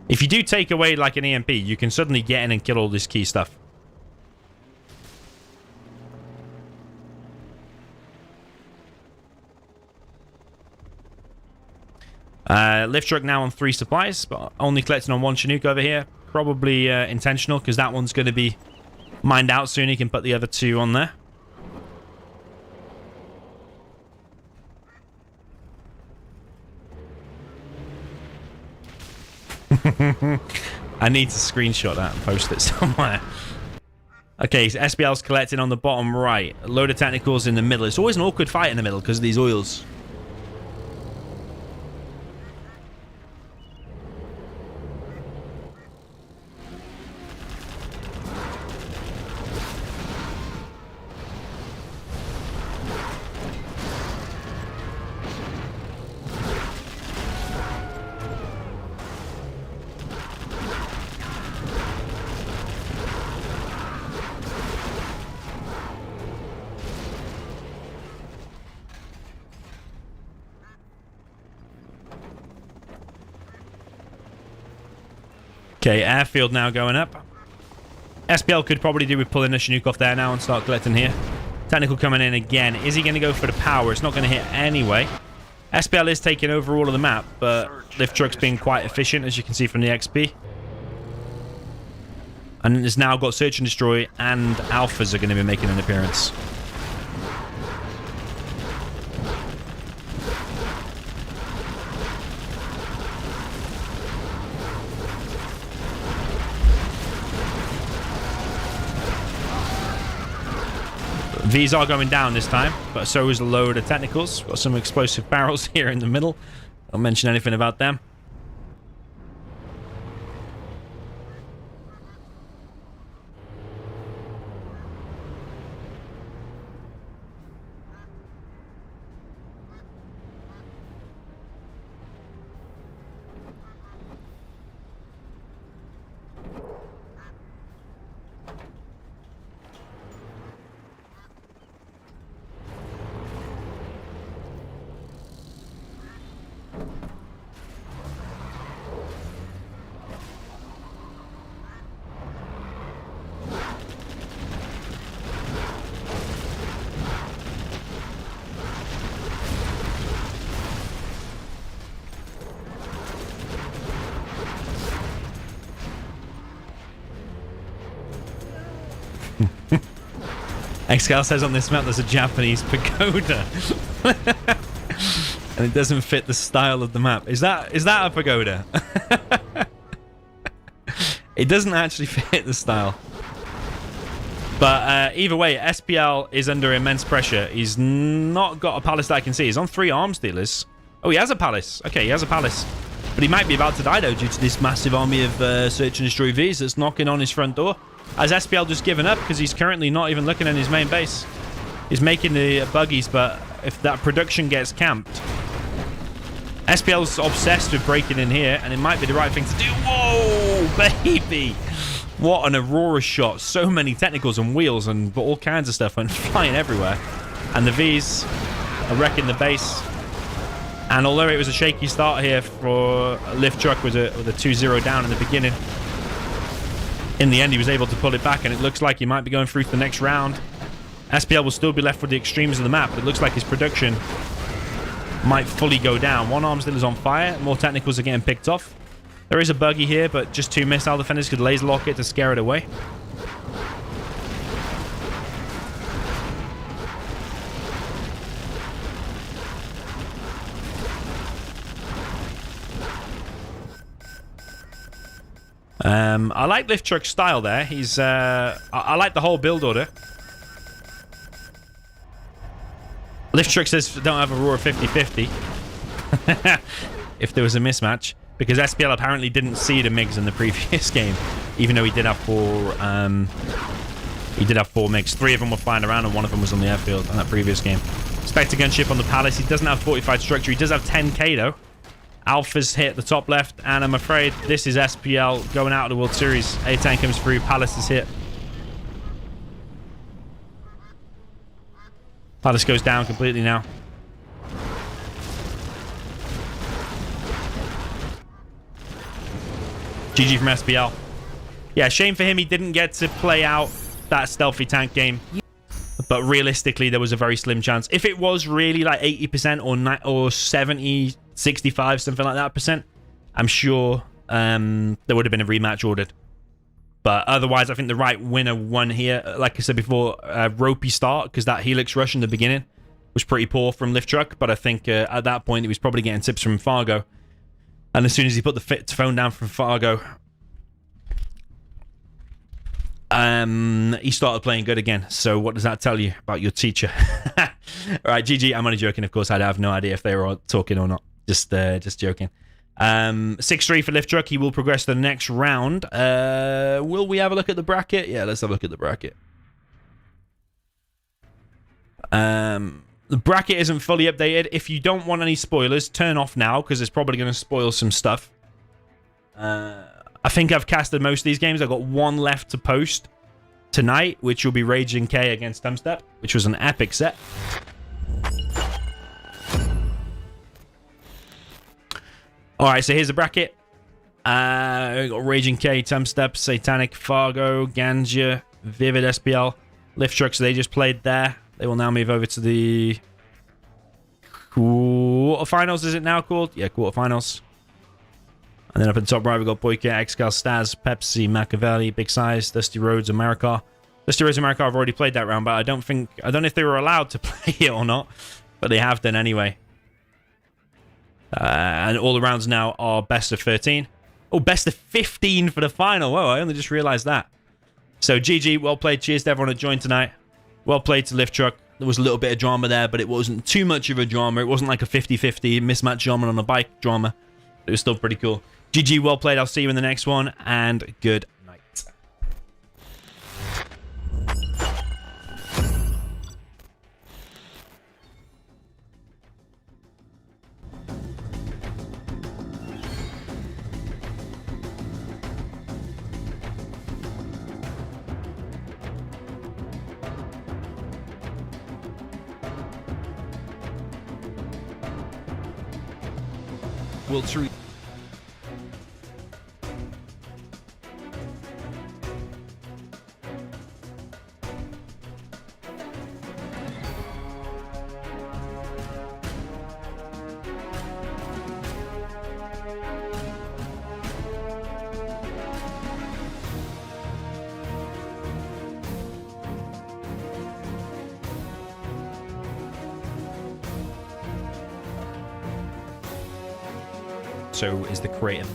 If you do take away like an EMP, you can suddenly get in and kill all this key stuff. Lift truck now on 3 supplies, but only collecting on 1 Chinook over here. Probably intentional, because that one's going to be mined out soon. He can put the other 2 on there. I need to screenshot that and post it somewhere. Okay, so SPL's collecting on the bottom right. A load of technicals in the middle. It's always an awkward fight in the middle because of these oils. Okay, airfield now going up. SPL could probably do with pulling the Chinook off there now and start collecting here. Technical coming in again. Is he going to go for the power? It's not going to hit anyway. SPL is taking over all of the map, but lift truck's being quite efficient, as you can see from the XP. And it's now got search and destroy, and alphas are going to be making an appearance. V's are going down this time, but so is a load of technicals. Got some explosive barrels here in the middle. Don't mention anything about them. Excal says on this map there's a Japanese pagoda. And it doesn't fit the style of the map. Is that a pagoda? It doesn't actually fit the style. But either way, SPL is under immense pressure. He's not got a palace that I can see. He's on 3 arms dealers. Oh, he has a palace. Okay, he has a palace. But he might be about to die, though, due to this massive army of search and destroy Vs that's knocking on his front door. Has SPL just given up because he's currently not even looking at his main base? He's making the buggies, but if that production gets camped... SPL's obsessed with breaking in here, and it might be the right thing to do. Whoa, baby! What an Aurora shot. So many technicals and wheels and all kinds of stuff went flying everywhere. And the Vs are wrecking the base. And although it was a shaky start here for Lift Truck with a 2-0 down in the beginning, in the end he was able to pull it back, and it looks like he might be going through to the next round. SPL will still be left with the extremes of the map, but it looks like his production might fully go down. 1 arm still is on fire. More technicals are getting picked off. There is a buggy here, but just 2 missile defenders could laser lock it to scare it away. I like Lift Truck's style there. He's I like the whole build order. Lift Truck says don't have Aurora 50-50 if there was a mismatch, because SPL apparently didn't see the MiGs in the previous game, even though he did have 4 MiGs. 3 of them were flying around and 1 of them was on the airfield on that previous game. Spectre gunship on the Palace. He doesn't have fortified structure. He does have 10k though. Alpha's hit the top left, and I'm afraid this is SPL going out of the World Series. A10 comes through, Palace is hit. Palace goes down completely now. GG from SPL. Yeah, shame for him he didn't get to play out that stealthy tank game. But realistically, there was a very slim chance. If it was really like 80% or 70, 65, something like that percent, I'm sure there would have been a rematch ordered. But otherwise, I think the right winner won here. Like I said before, ropey start, because that Helix rush in the beginning was pretty poor from Lift Truck. But I think at that point, he was probably getting tips from Fargo. And as soon as he put the phone down from Fargo, he started playing good again. So what does that tell you about your teacher? All right, GG. I'm only joking, of course. I have no idea if they were talking or not. Just joking. 6-3 for Lift Truck. He will progress to the next round. Will we have a look at the bracket? Yeah, let's have a look at the bracket. The bracket isn't fully updated. If you don't want any spoilers, turn off now, because it's probably going to spoil some stuff. I think I've casted most of these games. I've got 1 left to post tonight, which will be Raging K against Dumpstep, which was an epic set. Alright, so here's the bracket. We got Raging K, Dumpstep, Satanic, Fargo, Ganja, Vivid, SPL, Lift Truck. So they just played there. They will now move over to the quarterfinals, is it now called? Yeah, quarterfinals. And then up in the top right, we've got Boyka, Excal, Staz, Pepsi, Machiavelli, Big Size, Dusty Rhodes, America. Dusty Rhodes and America have already played that round, but I don't know if they were allowed to play it or not, but they have done anyway. And all the rounds now are best of 13. Oh, best of 15 for the final. Whoa, I only just realized that. So GG, well played. Cheers to everyone that joined tonight. Well played to Lift Truck. There was a little bit of drama there, but it wasn't too much of a drama. It wasn't like a 50-50 mismatch drama on a bike drama. It was still pretty cool. GG, well played. I'll see you in the next one, and good night. World Series. So is the creative